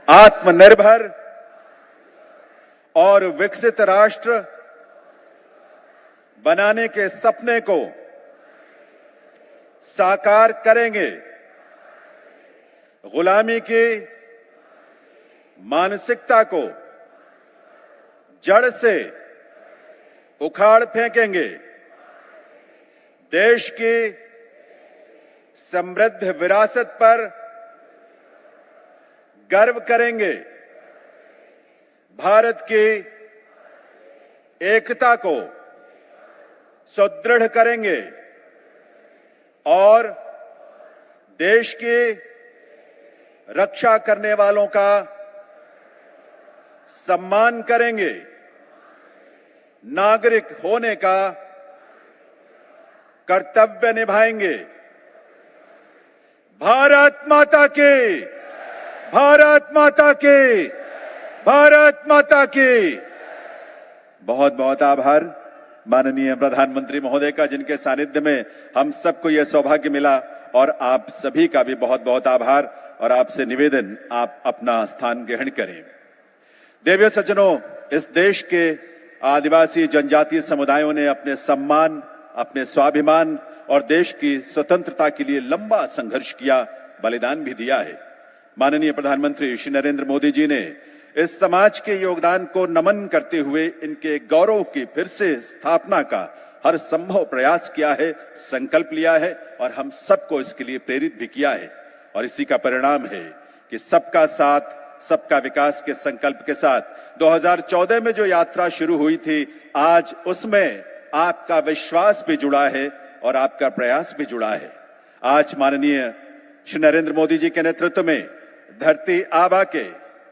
आत्मनिर्भर और विकसित राष्ट्र बनाने के सपने को साकार करेंगे। गुलामी की मानसिकता को जड़ से उखाड़ फेंकेंगे। देश की समृद्ध विरासत पर गर्व करेंगे। भारत की एकता को सुदृढ़ करेंगे और देश की रक्षा करने वालों का सम्मान करेंगे। नागरिक होने का कर्तव्य निभाएंगे। भारत माता की, भारत माता की, भारत माता की। बहुत बहुत आभार माननीय प्रधानमंत्री महोदय का, जिनके सानिध्य में हम सबको यह सौभाग्य मिला, और आप सभी का भी बहुत बहुत आभार और आपसे निवेदन, आप अपना स्थान ग्रहण करें। देवियों सज्जनों, इस देश के आदिवासी जनजातीय समुदायों ने अपने सम्मान, अपने स्वाभिमान और देश की स्वतंत्रता के लिए लंबा संघर्ष किया, बलिदान भी दिया है। माननीय प्रधानमंत्री श्री नरेंद्र मोदी जी ने इस समाज के योगदान को नमन करते हुए इनके गौरव की फिर से स्थापना का हर संभव प्रयास किया है, संकल्प लिया है और हम सबको इसके लिए प्रेरित भी किया है। और इसी का परिणाम है कि सबका साथ, सबका विकास के संकल्प के साथ 2014 में जो यात्रा शुरू हुई थी, आज उसमें आपका विश्वास भी जुड़ा है और आपका प्रयास भी जुड़ा है। आज माननीय श्री नरेंद्र मोदी जी के नेतृत्व में धरती आबा के,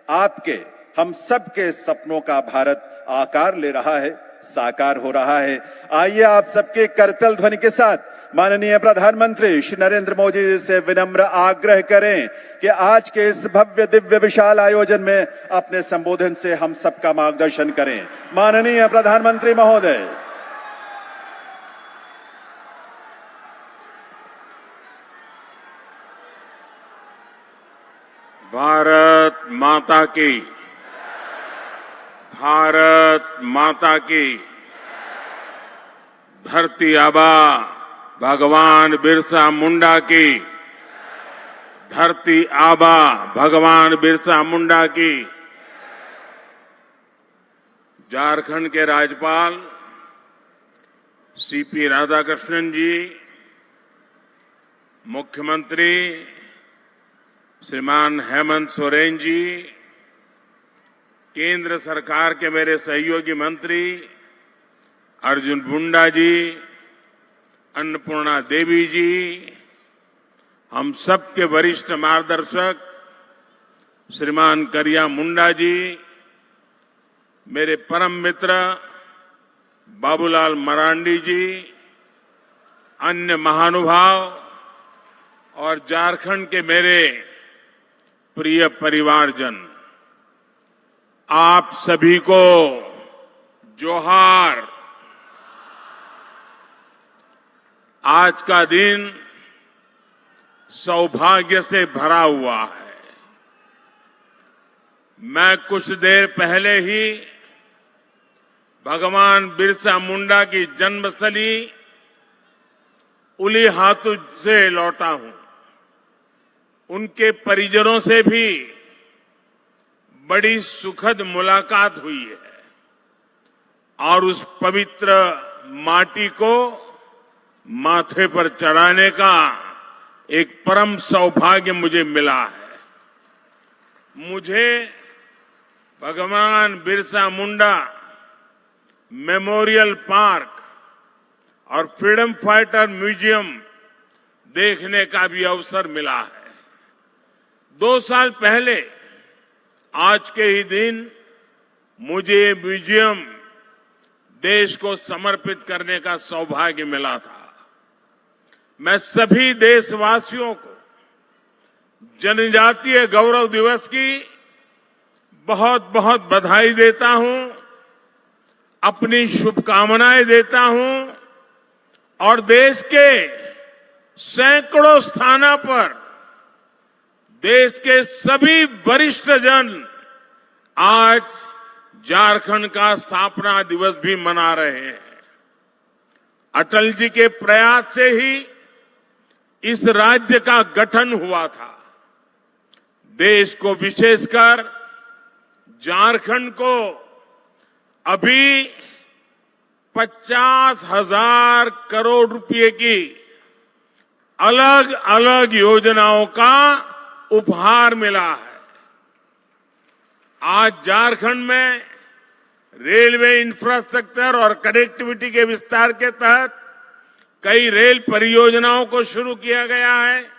आपके, हम सबके सपनों का भारत आकार ले रहा है, साकार हो रहा है। आइए आप सबके करतल ध्वनि के साथ माननीय प्रधानमंत्री श्री नरेंद्र मोदी जी से विनम्र आग्रह करें कि आज के इस भव्य दिव्य विशाल आयोजन में अपने संबोधन से हम सबका मार्गदर्शन करें। माननीय प्रधानमंत्री महोदय। भारत माता की, भारत माता की। धरती आबा भगवान बिरसा मुंडा की, धरती आबा भगवान बिरसा मुंडा की। झारखंड के राज्यपाल सीपी राधाकृष्णन जी, मुख्यमंत्री श्रीमान हेमंत सोरेन जी, केंद्र सरकार के मेरे सहयोगी मंत्री अर्जुन मुंडा जी, अन्नपूर्णा देवी जी, हम सबके वरिष्ठ मार्गदर्शक श्रीमान करिया मुंडा जी, मेरे परम मित्र बाबूलाल मरांडी जी, अन्य महानुभाव और झारखंड के मेरे प्रिय परिवारजन, आप सभी को जोहार। आज का दिन सौभाग्य से भरा हुआ है। मैं कुछ देर पहले ही भगवान बिरसा मुंडा की जन्मस्थली उलीहातू से लौटा हूं। उनके परिजनों से भी बड़ी सुखद मुलाकात हुई है और उस पवित्र माटी को माथे पर चढ़ाने का एक परम सौभाग्य मुझे मिला है। मुझे भगवान बिरसा मुंडा मेमोरियल पार्क और फ्रीडम फाइटर म्यूजियम देखने का भी अवसर मिला है। 2 साल पहले आज के ही दिन मुझे ये म्यूजियम देश को समर्पित करने का सौभाग्य मिला था। मैं सभी देशवासियों को जनजातीय गौरव दिवस की बहुत बहुत बधाई देता हूं, अपनी शुभकामनाएं देता हूं और देश के सैकड़ों स्थानों पर देश के सभी वरिष्ठ जन आज झारखंड का स्थापना दिवस भी मना रहे हैं। अटल जी के प्रयास से ही इस राज्य का गठन हुआ था। देश को, विशेषकर झारखंड को अभी 50,000 करोड़ रुपए की अलग अलग योजनाओं का उपहार मिला है। आज झारखंड में रेलवे इंफ्रास्ट्रक्चर और कनेक्टिविटी के विस्तार के तहत कई रेल परियोजनाओं को शुरू किया गया है।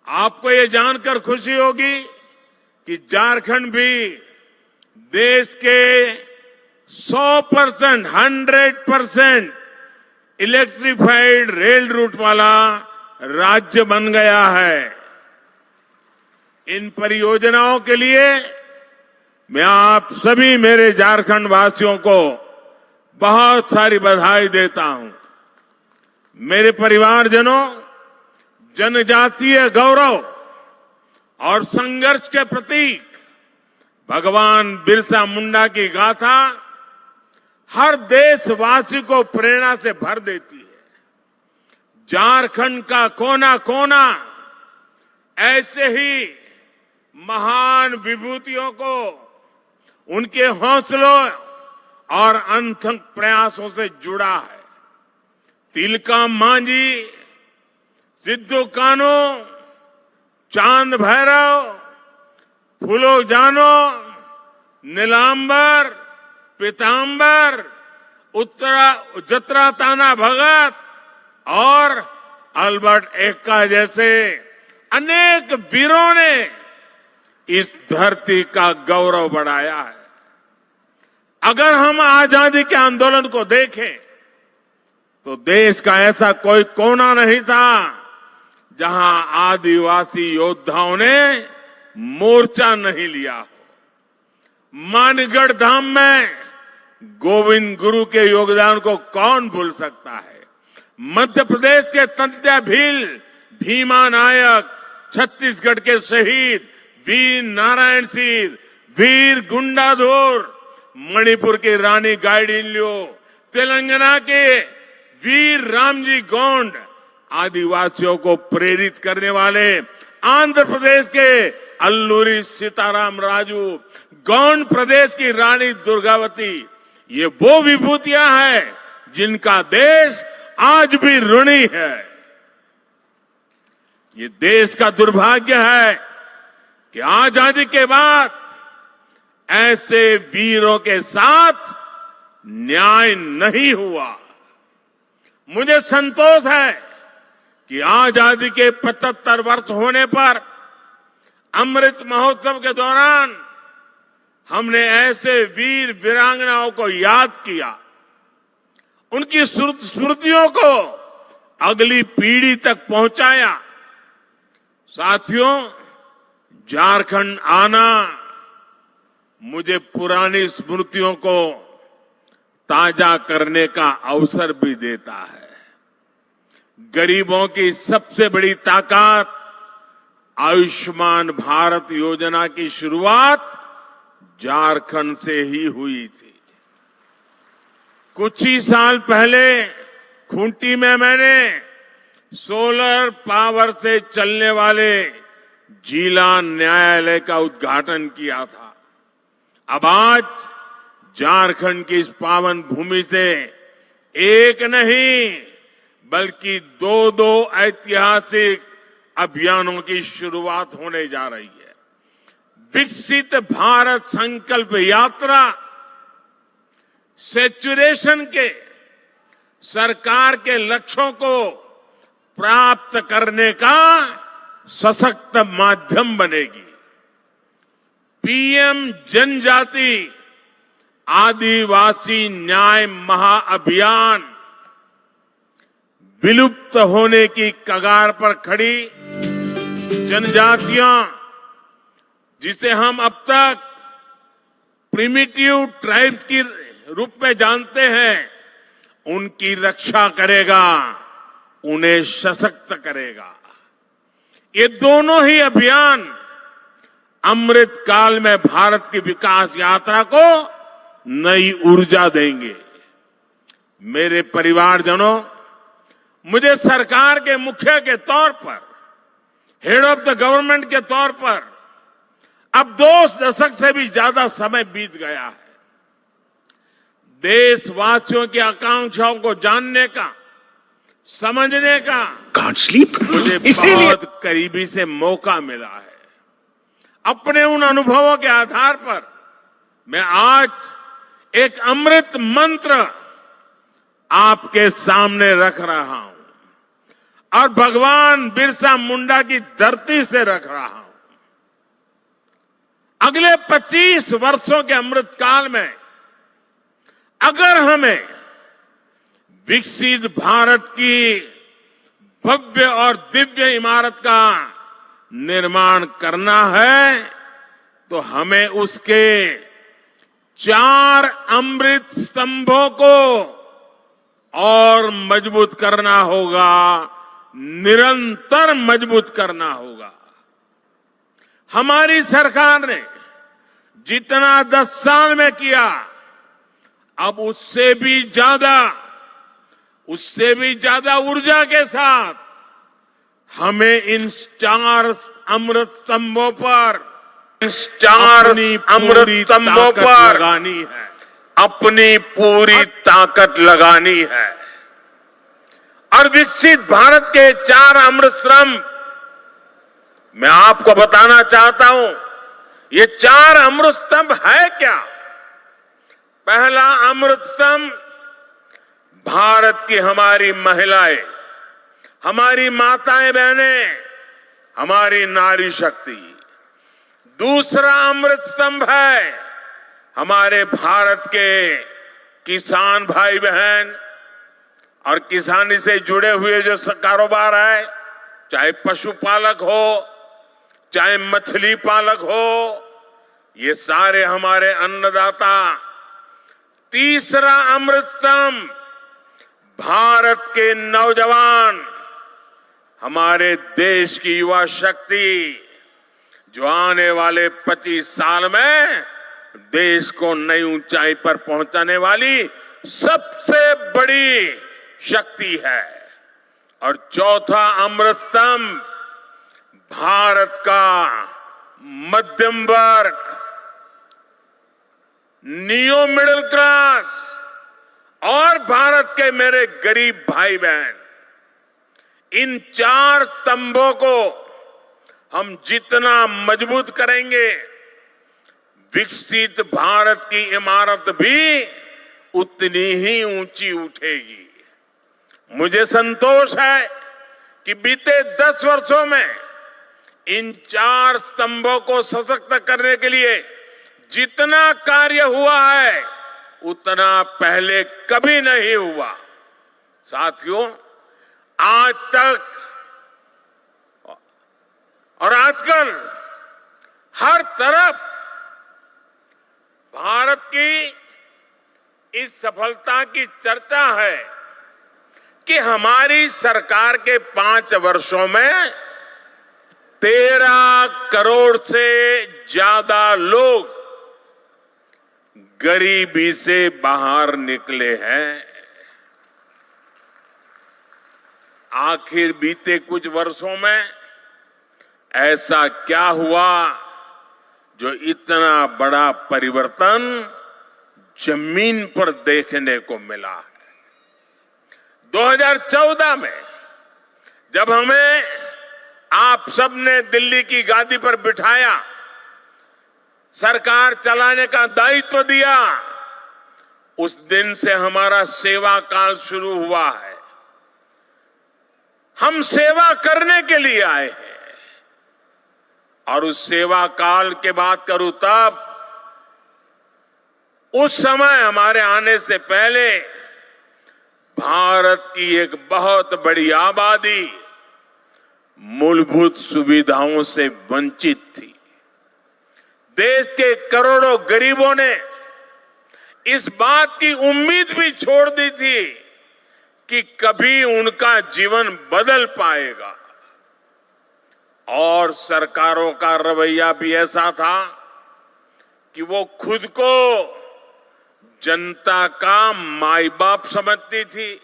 आपको ये जानकर खुशी होगी कि झारखंड भी देश के 100% इलेक्ट्रिफाइड रेल रूट वाला राज्य बन गया है। इन परियोजनाओं के लिए मैं आप सभी मेरे झारखंड वासियों को बहुत सारी बधाई देता हूं। मेरे परिवारजनों, जनजातीय गौरव और संघर्ष के प्रतीक भगवान बिरसा मुंडा की गाथा हर देशवासी को प्रेरणा से भर देती है। झारखंड का कोना कोना ऐसे ही महान विभूतियों को उनके हौसलों और अनथक प्रयासों से जुड़ा है। तिलका मांझी, सिद्धू कान्हू, चांद भैरव, फूलो जानो, नीलांबर, पीतांबर, जत्रा ताना भगत और अल्बर्ट एक्का जैसे अनेक वीरों ने इस धरती का गौरव बढ़ाया है। अगर हम आजादी के आंदोलन को देखें तो देश का ऐसा कोई कोना नहीं था जहां आदिवासी योद्धाओं ने मोर्चा नहीं लिया हो। मानगढ़ धाम में गोविंद गुरु के योगदान को कौन भूल सकता है। मध्य प्रदेश के तंत्या भील, भीमा नायक, छत्तीसगढ़ के शहीद वीर नारायण सिंह, वीर गुंडाधुर, मणिपुर की रानी गाइडिन्ल्यो, तेलंगाना के वीर रामजी गोंड, आदिवासियों को प्रेरित करने वाले आंध्र प्रदेश के अल्लूरी सीताराम राजू, गौंड प्रदेश की रानी दुर्गावती, ये वो विभूतियां हैं जिनका देश आज भी ऋणी है। ये देश का दुर्भाग्य है कि आजादी के बाद ऐसे वीरों के साथ न्याय नहीं हुआ। मुझे संतोष है कि आजादी के 75 वर्ष होने पर अमृत महोत्सव के दौरान हमने ऐसे वीर वीरांगनाओं को याद किया, उनकी स्मृतियों को अगली पीढ़ी तक पहुंचाया। साथियों, झारखंड आना मुझे पुरानी स्मृतियों को ताजा करने का अवसर भी देता है। गरीबों की सबसे बड़ी ताकत आयुष्मान भारत योजना की शुरुआत झारखंड से ही हुई थी। कुछ ही साल पहले खूंटी में मैंने सोलर पावर से चलने वाले जिला न्यायालय का उद्घाटन किया था। अब आज झारखंड की इस पावन भूमि से एक नहीं बल्कि दो ऐतिहासिक अभियानों की शुरुआत होने जा रही है। विकसित भारत संकल्प यात्रा सैचुरेशन के सरकार के लक्ष्यों को प्राप्त करने का सशक्त माध्यम बनेगी। पीएम जनजाति आदिवासी न्याय महाअभियान विलुप्त होने की कगार पर खड़ी जनजातियां, जिसे हम अब तक प्रिमिटिव ट्राइब के रूप में जानते हैं, उनकी रक्षा करेगा, उन्हें सशक्त करेगा। ये दोनों ही अभियान अमृत काल में भारत की विकास यात्रा को नई ऊर्जा देंगे। मेरे परिवारजनों, मुझे सरकार के मुखिया के तौर पर, हेड ऑफ द गवर्नमेंट के तौर पर अब 2 दशक से भी ज्यादा समय बीत गया है। देशवासियों की आकांक्षाओं को जानने का, समझने का मुझे बहुत करीबी से मौका मिला है। अपने उन अनुभवों के आधार पर मैं आज एक अमृत मंत्र आपके सामने रख रहा हूं और भगवान बिरसा मुंडा की धरती से रख रहा हूं। अगले 25 वर्षों के अमृत काल में अगर हमें विकसित भारत की भव्य और दिव्य इमारत का निर्माण करना है तो हमें उसके 4 अमृत स्तंभों को और मजबूत करना होगा, निरंतर मजबूत करना होगा। हमारी सरकार ने जितना 10 साल में किया, अब उससे भी ज्यादा ऊर्जा के साथ हमें इन 4 अमृत स्तंभों पर लगानी है, अपनी पूरी ताकत लगानी है। और विकसित भारत के 4 अमृत स्तंभ मैं आपको बताना चाहता हूं। ये 4 अमृत स्तंभ है क्या? पहला अमृत स्तंभ भारत की हमारी महिलाएं, हमारी माताएं बहनें, हमारी नारी शक्ति। दूसरा अमृत स्तंभ है हमारे भारत के किसान भाई बहन और किसानी से जुड़े हुए जो कारोबार है, चाहे पशुपालक हो, चाहे मछली पालक हो, ये सारे हमारे अन्नदाता। तीसरा अमृत स्तंभ भारत के नौजवान, हमारे देश की युवा शक्ति, जो आने वाले 25 साल में देश को नई ऊंचाई पर पहुंचाने वाली सबसे बड़ी शक्ति है। और चौथा अमृत स्तंभ भारत का मध्यम वर्ग, नियो मिडिल क्लास और भारत के मेरे गरीब भाई बहन। इन 4 स्तंभों को हम जितना मजबूत करेंगे, विकसित भारत की इमारत भी उतनी ही ऊंची उठेगी। मुझे संतोष है कि बीते 10 वर्षों में इन 4 स्तंभों को सशक्त करने के लिए जितना कार्य हुआ है उतना पहले कभी नहीं हुआ। साथियों, आज तक और आजकल हर तरफ भारत की इस सफलता की चर्चा है कि हमारी सरकार के 5 वर्षों में 13 करोड़ से ज्यादा लोग गरीबी से बाहर निकले हैं। आखिर बीते कुछ वर्षों में ऐसा क्या हुआ जो इतना बड़ा परिवर्तन जमीन पर देखने को मिला है। 2014 में जब हमें आप सबने दिल्ली की गादी पर बिठाया, सरकार चलाने का दायित्व दिया, उस दिन से हमारा सेवा काल शुरू हुआ है। हम सेवा करने के लिए आए हैं और उस सेवा काल के बात करूं तब उस समय हमारे आने से पहले भारत की एक बहुत बड़ी आबादी मूलभूत सुविधाओं से वंचित थी। देश के करोड़ों गरीबों ने इस बात की उम्मीद भी छोड़ दी थी कि कभी उनका जीवन बदल पाएगा, और सरकारों का रवैया भी ऐसा था कि वो खुद को जनता का माई बाप समझती थी।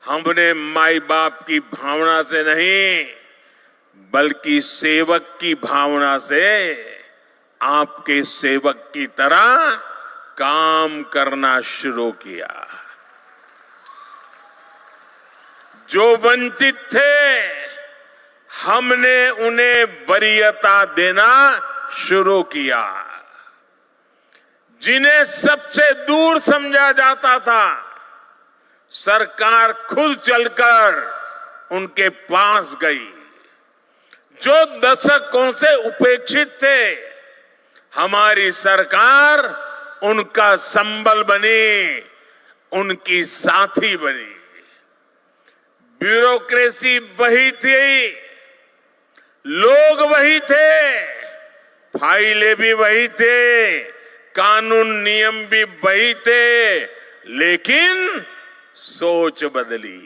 हमने माई बाप की भावना से नहीं बल्कि सेवक की भावना से आपके सेवक की तरह काम करना शुरू किया। जो वंचित थे हमने उन्हें वरीयता देना शुरू किया। जिन्हें सबसे दूर समझा जाता था, सरकार खुद चलकर उनके पास गई। जो दशकों से उपेक्षित थे, हमारी सरकार उनका संबल बनी, उनकी साथी बनी। ब्यूरोक्रेसी वही थी, लोग वही थे, फाइलें भी वही थे, कानून नियम भी वही थे, लेकिन सोच बदली।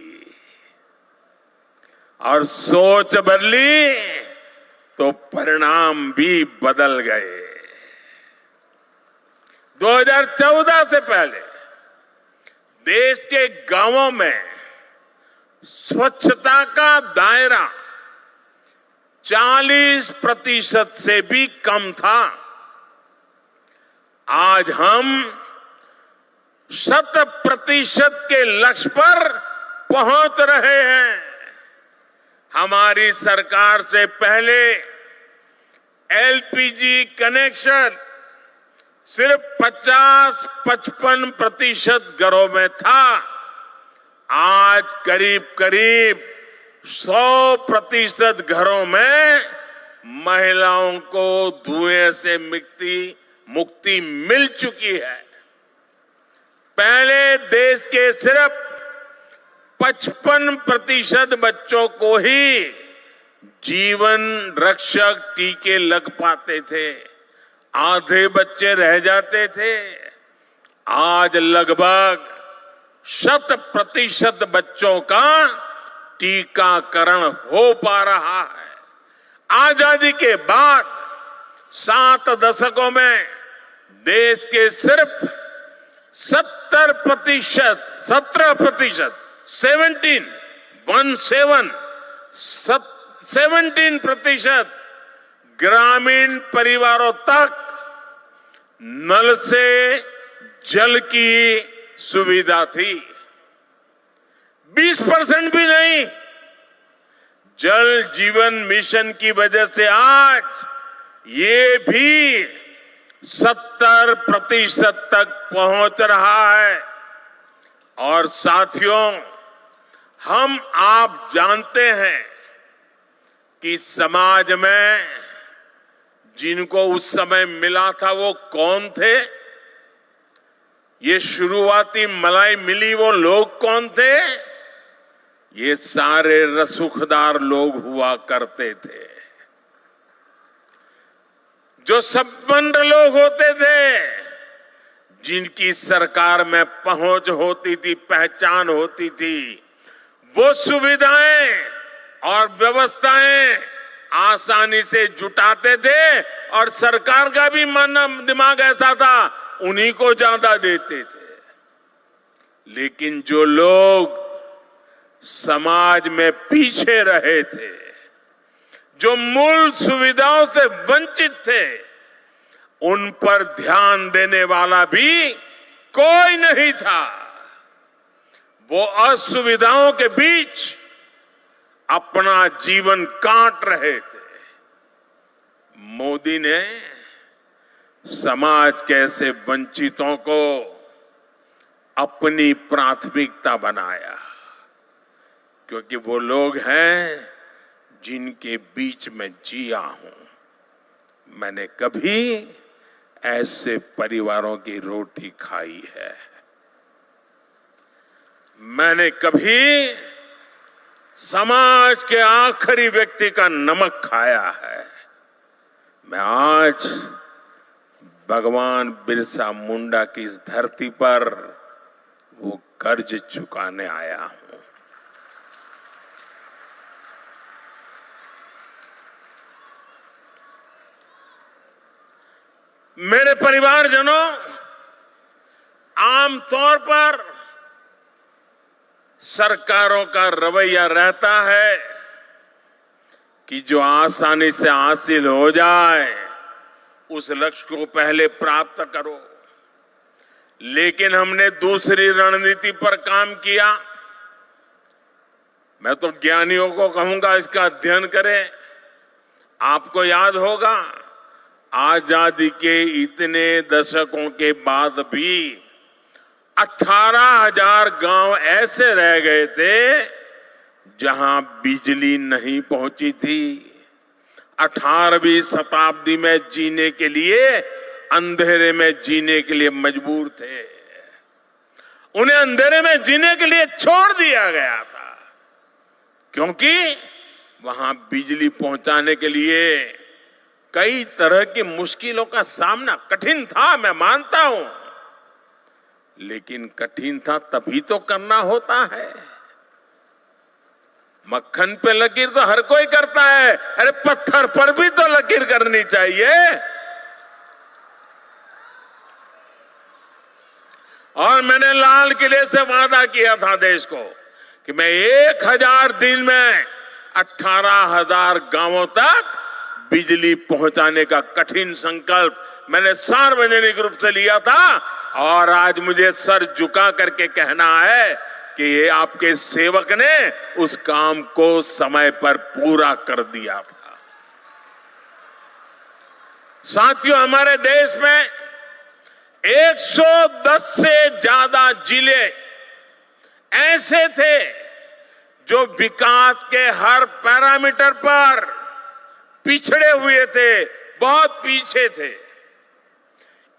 और सोच बदली तो परिणाम भी बदल गए। 2014 से पहले देश के गांवों में स्वच्छता का दायरा 40% से भी कम था। आज हम 100% के लक्ष्य पर पहुंच रहे हैं। हमारी सरकार से पहले एलपीजी कनेक्शन सिर्फ 50-55% घरों में था। आज करीब करीब 100% घरों में महिलाओं को धुएं से मुक्ति मिल चुकी है। पहले देश के सिर्फ 55% बच्चों को ही जीवन रक्षक टीके लग पाते थे, आधे बच्चे रह जाते थे। आज लगभग 100% बच्चों का टीकाकरण हो पा रहा है। आजादी के बाद 7 दशकों में देश के सिर्फ 17% ग्रामीण परिवारों तक नल से जल की सुविधा थी। 20% भी नहीं। जल जीवन मिशन की वजह से आज ये भी 70% तक पहुंच रहा है। और साथियों, हम आप जानते हैं कि समाज में जिनको उस समय मिला था वो कौन थे? ये शुरुआती मलाई मिली वो लोग कौन थे? ये सारे रसूखदार लोग हुआ करते थे। जो संपन्न लोग होते थे, जिनकी सरकार में पहुंच होती थी, पहचान होती थी, वो सुविधाएं और व्यवस्थाएं आसानी से जुटाते थे और सरकार का भी मन दिमाग ऐसा था, उन्हीं को ज्यादा देते थे। लेकिन जो लोग समाज में पीछे रहे थे, जो मूल सुविधाओं से वंचित थे, उन पर ध्यान देने वाला भी कोई नहीं था। वो असुविधाओं के बीच अपना जीवन काट रहे थे। मोदी ने समाज के ऐसे वंचितों को अपनी प्राथमिकता बनाया, क्योंकि वो लोग हैं जिनके बीच में जिया हूं। मैंने कभी ऐसे परिवारों की रोटी खाई है, मैंने कभी समाज के आखिरी व्यक्ति का नमक खाया है। मैं आज भगवान बिरसा मुंडा की इस धरती पर वो कर्ज चुकाने आया हूं। मेरे परिवारजनों, आमतौर पर सरकारों का रवैया रहता है कि जो आसानी से हासिल हो जाए उस लक्ष्य को पहले प्राप्त करो। लेकिन हमने दूसरी रणनीति पर काम किया। मैं तो ज्ञानियों को कहूंगा इसका अध्ययन करें। आपको याद होगा, आजादी के इतने दशकों के बाद भी 18,000 गांव ऐसे रह गए थे जहां बिजली नहीं पहुंची थी। 18वीं शताब्दी में जीने के लिए, अंधेरे में जीने के लिए मजबूर थे। उन्हें अंधेरे में जीने के लिए छोड़ दिया गया था, क्योंकि वहां बिजली पहुंचाने के लिए कई तरह की मुश्किलों का सामना कठिन था, मैं मानता हूं। लेकिन कठिन था तभी तो करना होता है। मक्खन पे लकीर तो हर कोई करता है, अरे पत्थर पर भी तो लकीर करनी चाहिए। और मैंने लाल किले से वादा किया था देश को कि मैं 1000 दिन में 18,000 गांवों तक बिजली पहुंचाने का कठिन संकल्प मैंने सार्वजनिक रूप से लिया था। और आज मुझे सर झुका करके कहना है कि ये आपके सेवक ने उस काम को समय पर पूरा कर दिया था। साथियों, हमारे देश में 110 से ज्यादा जिले ऐसे थे जो विकास के हर पैरामीटर पर पिछड़े हुए थे, बहुत पीछे थे।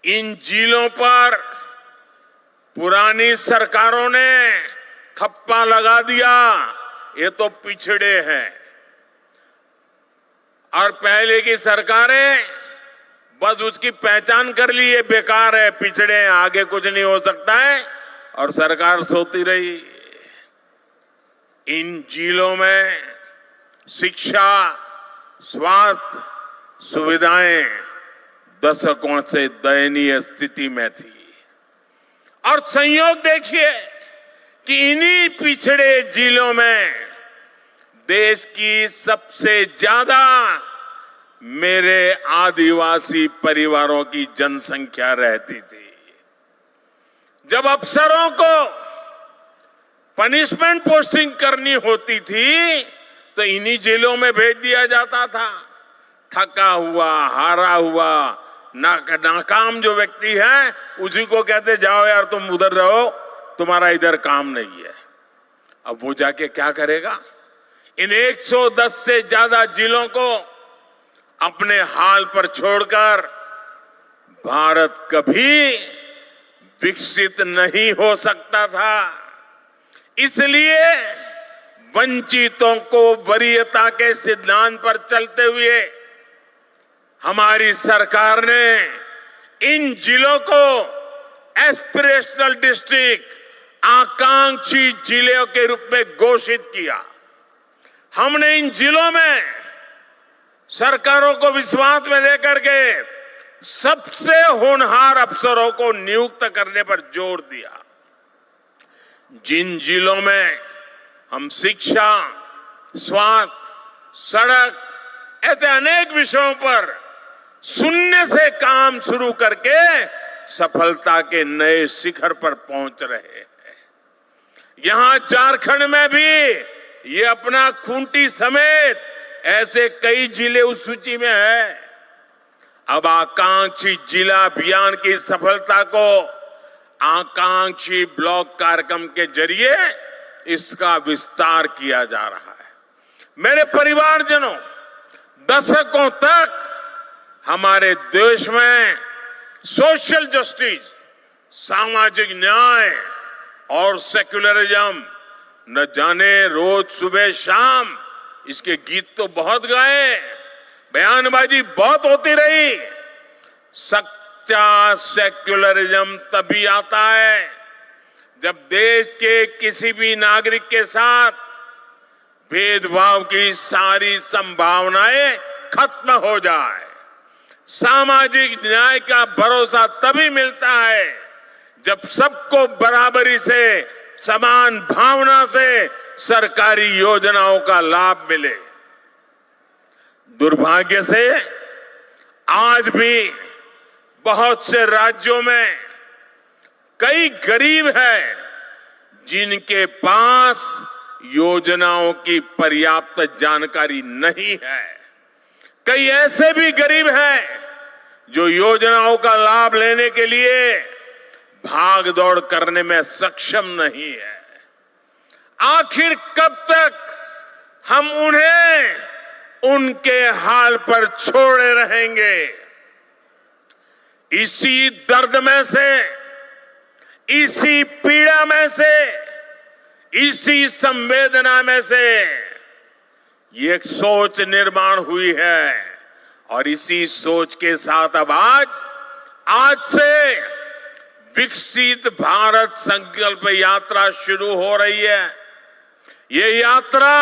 इन जिलों पर पुरानी सरकारों ने थप्पा लगा दिया, ये तो पिछड़े हैं। और पहले की सरकारें बस उसकी पहचान कर ली, ये बेकार है, पिछड़े हैं, आगे कुछ नहीं हो सकता है, और सरकार सोती रही। इन जिलों में शिक्षा, स्वास्थ्य सुविधाएं दशकों से दयनीय स्थिति में थी। और संयोग देखिए कि इन्हीं पिछड़े जिलों में देश की सबसे ज्यादा मेरे आदिवासी परिवारों की जनसंख्या रहती थी। जब अफसरों को पनिशमेंट पोस्टिंग करनी होती थी तो इन्हीं जिलों में भेज दिया जाता था। थका हुआ, हारा हुआ, नाकाम जो व्यक्ति है उसी को कहते जाओ यार तुम उधर रहो, तुम्हारा इधर काम नहीं है। अब वो जाके क्या करेगा? इन 110 से ज्यादा जिलों को अपने हाल पर छोड़कर भारत कभी विकसित नहीं हो सकता था। इसलिए वंचितों को वरीयता के सिद्धांत पर चलते हुए हमारी सरकार ने इन जिलों को एस्पिरेशनल डिस्ट्रिक्ट, आकांक्षी जिलों के रूप में घोषित किया। हमने इन जिलों में सरकारों को विश्वास में लेकर के सबसे होनहार अफसरों को नियुक्त करने पर जोर दिया। जिन जिलों में हम शिक्षा, स्वास्थ्य, सड़क ऐसे अनेक विषयों पर शून्य से काम शुरू करके सफलता के नए शिखर पर पहुंच रहे हैं। यहां झारखंड में भी ये अपना खूंटी समेत ऐसे कई जिले उस सूची में है। अब आकांक्षी जिला अभियान की सफलता को आकांक्षी ब्लॉक कार्यक्रम के जरिए इसका विस्तार किया जा रहा है। मेरे परिवारजनों, दशकों तक हमारे देश में सोशल जस्टिस, सामाजिक न्याय और सेक्युलरिज्म न जाने रोज सुबह शाम इसके गीत तो बहुत गाए, बयानबाजी बहुत होती रही। सच्चा सेक्युलरिज्म तभी आता है जब देश के किसी भी नागरिक के साथ भेदभाव की सारी संभावनाएं खत्म हो जाए। सामाजिक न्याय का भरोसा तभी मिलता है जब सबको बराबरी से, समान भावना से सरकारी योजनाओं का लाभ मिले। दुर्भाग्य से आज भी बहुत से राज्यों में कई गरीब हैं जिनके पास योजनाओं की पर्याप्त जानकारी नहीं है। कई ऐसे भी गरीब हैं जो योजनाओं का लाभ लेने के लिए भाग दौड़ करने में सक्षम नहीं है। आखिर कब तक हम उन्हें उनके हाल पर छोड़े रहेंगे? इसी दर्द में से, इसी पीड़ा में से, इसी संवेदना में से ये एक सोच निर्माण हुई है और इसी सोच के साथ अब आज से विकसित भारत संकल्प यात्रा शुरू हो रही है। ये यात्रा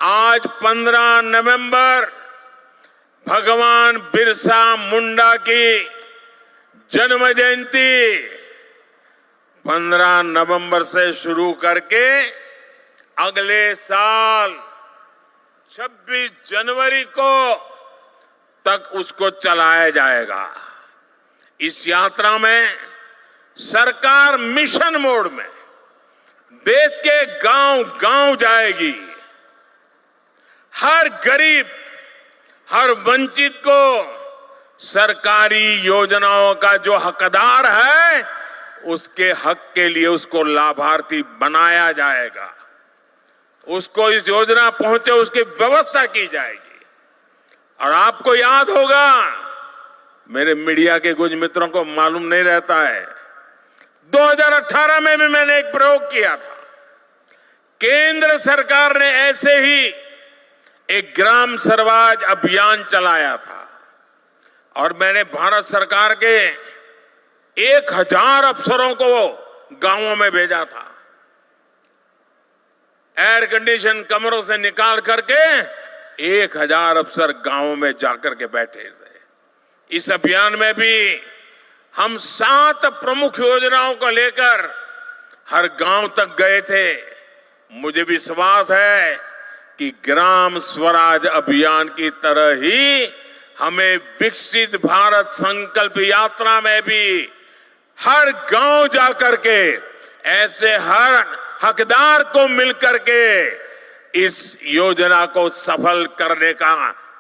आज 15 नवंबर भगवान बिरसा मुंडा की जन्म जयंती 15 नवंबर से शुरू करके अगले साल 26 जनवरी को तक उसको चलाया जाएगा। इस यात्रा में सरकार मिशन मोड में देश के गांव-गांव जाएगी। हर गरीब, हर वंचित को सरकारी योजनाओं का जो हकदार है उसके हक के लिए उसको लाभार्थी बनाया जाएगा। उसको इस योजना पहुंचे उसकी व्यवस्था की जाएगी। और आपको याद होगा, मेरे मीडिया के कुछ मित्रों को मालूम नहीं रहता है, 2018 में भी मैंने एक प्रयोग किया था। केंद्र सरकार ने ऐसे ही एक ग्राम स्वराज अभियान चलाया था और मैंने भारत सरकार के 1000 अफसरों को गांवों में भेजा था। एयर कंडीशन कमरों से निकाल करके 1000 अफसर गांवों में जाकर के बैठे थे। इस अभियान में भी हम 7 प्रमुख योजनाओं को लेकर हर गांव तक गए थे। मुझे विश्वास है कि ग्राम स्वराज अभियान की तरह ही हमें विकसित भारत संकल्प यात्रा में भी हर गांव जाकर के ऐसे हर हकदार को मिलकर के इस योजना को सफल करने का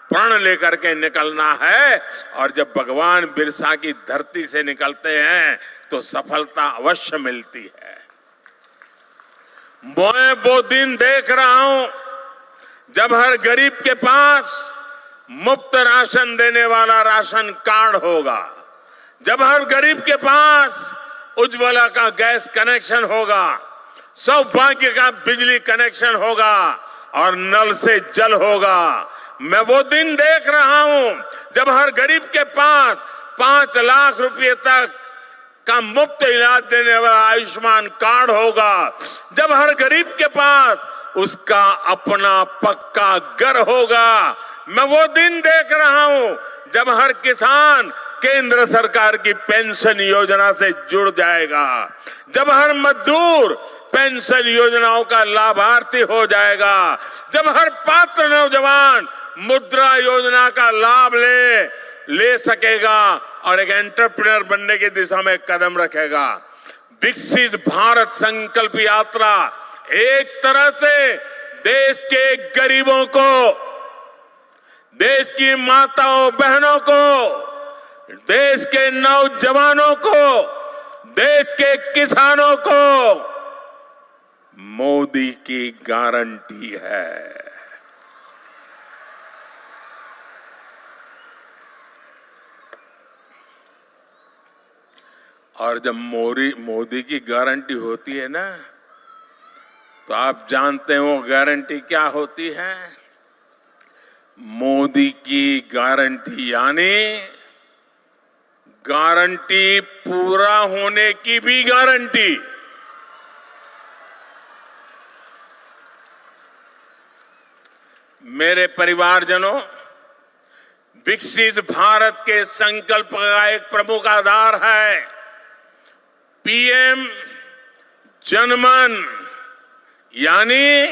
प्रण लेकर के निकलना है। और जब भगवान बिरसा की धरती से निकलते हैं तो सफलता अवश्य मिलती है। मैं वो दिन देख रहा हूं जब हर गरीब के पास मुफ्त राशन देने वाला राशन कार्ड होगा, जब हर गरीब के पास उज्ज्वला का गैस कनेक्शन होगा, सौभाग्य का बिजली कनेक्शन होगा और नल से जल होगा। मैं वो दिन देख रहा हूं जब हर गरीब के पास 5 लाख रुपए तक का मुफ्त इलाज देने वाला आयुष्मान कार्ड होगा, जब हर गरीब के पास उसका अपना पक्का घर होगा। मैं वो दिन देख रहा हूं जब हर किसान केंद्र सरकार की पेंशन योजना से जुड़ जाएगा, जब हर मजदूर पेंशन योजनाओं का लाभार्थी हो जाएगा, जब हर पात्र नौजवान मुद्रा योजना का लाभ ले सकेगा और एक एंटरप्रेन्योर बनने की दिशा में कदम रखेगा। विकसित भारत संकल्प यात्रा एक तरह से देश के गरीबों को, देश की माताओं बहनों को, देश के नौजवानों को, देश के किसानों को मोदी की गारंटी है। और जब मोदी की गारंटी होती है ना, तो आप जानते हैं वो गारंटी क्या होती है? मोदी की गारंटी यानी गारंटी पूरा होने की भी गारंटी। मेरे परिवारजनों, विकसित भारत के संकल्प का एक प्रमुख आधार है पीएम जनमन, यानी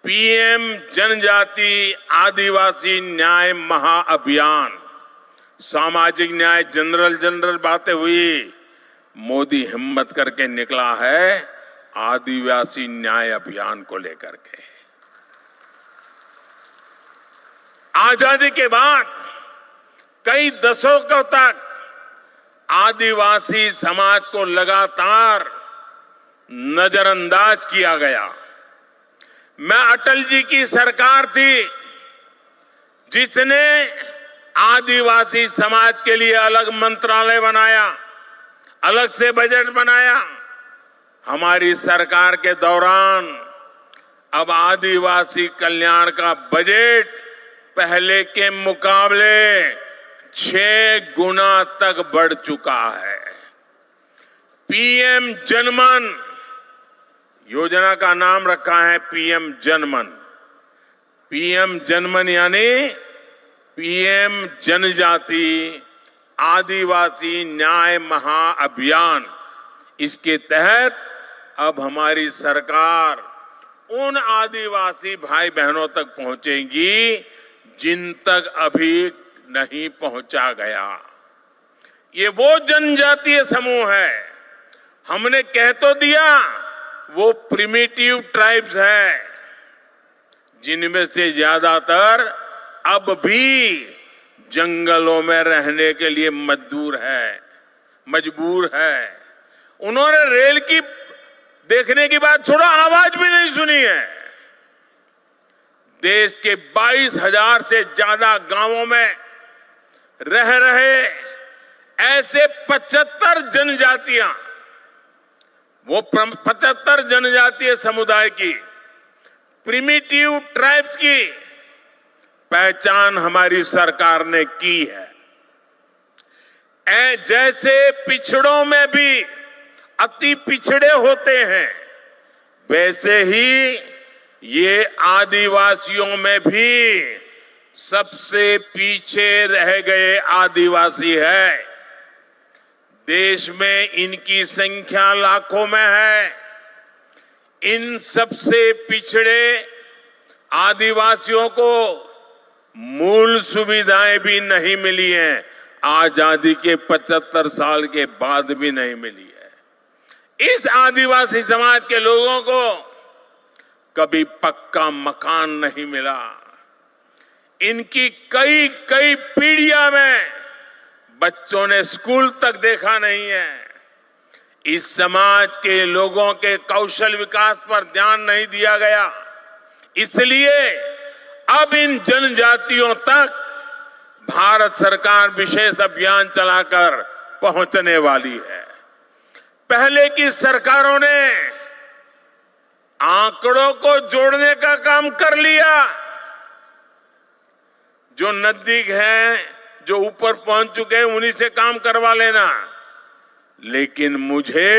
पीएम जनजाति आदिवासी न्याय महाअभियान। सामाजिक न्याय जनरल बातें हुई, मोदी हिम्मत करके निकला है आदिवासी न्याय अभियान को लेकर के। आजादी के बाद कई दशकों तक आदिवासी समाज को लगातार नजरअंदाज किया गया। मैं अटल जी की सरकार थी जिसने आदिवासी समाज के लिए अलग मंत्रालय बनाया, अलग से बजट बनाया। हमारी सरकार के दौरान अब आदिवासी कल्याण का बजट पहले के मुकाबले 6 गुना तक बढ़ चुका है। पीएम जनमन योजना का नाम रखा है पीएम जनमन। पीएम जनमन यानी पीएम जनजाति आदिवासी न्याय महाअभियान। इसके तहत अब हमारी सरकार उन आदिवासी भाई बहनों तक पहुंचेगी जिन तक अभी नहीं पहुंचा गया। ये वो जनजातीय समूह है, हमने कह तो दिया वो प्रिमिटिव ट्राइब्स है, जिनमें से ज्यादातर अब भी जंगलों में रहने के लिए मजबूर है। उन्होंने रेल की देखने की बात थोड़ा आवाज भी नहीं सुनी है। देश के 22,000 से ज्यादा गांवों में रह रहे ऐसे 75 जनजातियां, वो 75 जनजातीय समुदाय की प्रिमिटिव ट्राइब्स की पहचान हमारी सरकार ने की है। जैसे पिछड़ों में भी अति पिछड़े होते हैं, वैसे ही ये आदिवासियों में भी सबसे पीछे रह गए आदिवासी है। देश में इनकी संख्या लाखों में है। इन सबसे पिछड़े आदिवासियों को मूल सुविधाएं भी नहीं मिली हैं, आजादी के 75 साल के बाद भी नहीं मिली है। इस आदिवासी समाज के लोगों को कभी पक्का मकान नहीं मिला। इनकी कई पीढ़ियां में बच्चों ने स्कूल तक देखा नहीं है। इस समाज के लोगों के कौशल विकास पर ध्यान नहीं दिया गया। इसलिए अब इन जनजातियों तक भारत सरकार विशेष अभियान चलाकर पहुंचने वाली है। पहले की सरकारों ने आंकड़ों को जोड़ने का काम कर लिया, जो नजदीक हैं, जो ऊपर पहुंच चुके हैं, उन्हीं से काम करवा लेना। लेकिन मुझे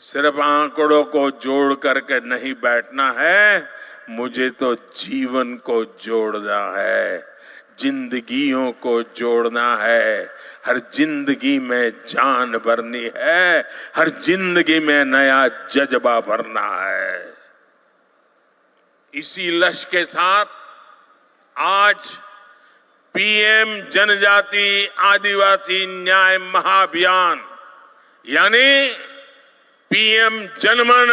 सिर्फ आंकड़ों को जोड़ करके नहीं बैठना है, मुझे तो जीवन को जोड़ना है, जिंदगियों को जोड़ना है। हर जिंदगी में जान भरनी है, हर जिंदगी में नया जज्बा भरना है। इसी लक्ष्य के साथ आज पीएम जनजाति आदिवासी न्याय महाअभियान यानी पीएम जनमन,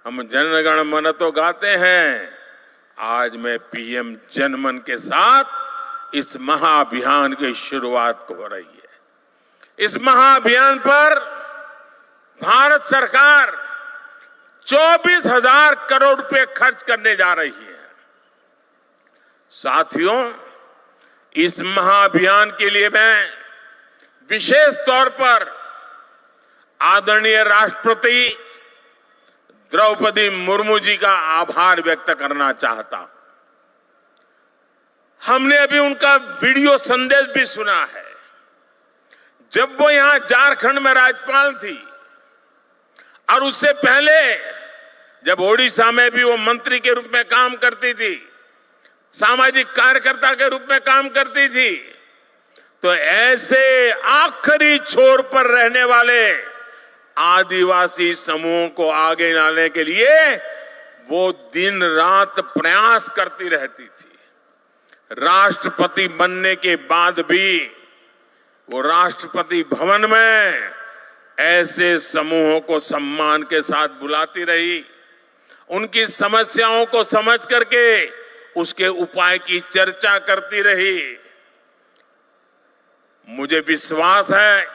हम जनगण मन तो गाते हैं, आज मैं पीएम जनमन के साथ इस महाअभियान की शुरुआत हो रही है। इस महाअभियान पर भारत सरकार 24,000 करोड़ रुपए खर्च करने जा रही है। साथियों, इस महाअभियान के लिए मैं विशेष तौर पर आदरणीय राष्ट्रपति द्रौपदी मुर्मू जी का आभार व्यक्त करना चाहता हूं। हमने अभी उनका वीडियो संदेश भी सुना है। जब वो यहां झारखंड में राज्यपाल थी और उससे पहले जब ओडिशा में भी वो मंत्री के रूप में काम करती थी, सामाजिक कार्यकर्ता के रूप में काम करती थी, तो ऐसे आखिरी छोर पर रहने वाले आदिवासी समूहों को आगे लाने के लिए वो दिन रात प्रयास करती रहती थी। राष्ट्रपति बनने के बाद भी वो राष्ट्रपति भवन में ऐसे समूहों को सम्मान के साथ बुलाती रही, उनकी समस्याओं को समझ करके उसके उपाय की चर्चा करती रही। मुझे विश्वास है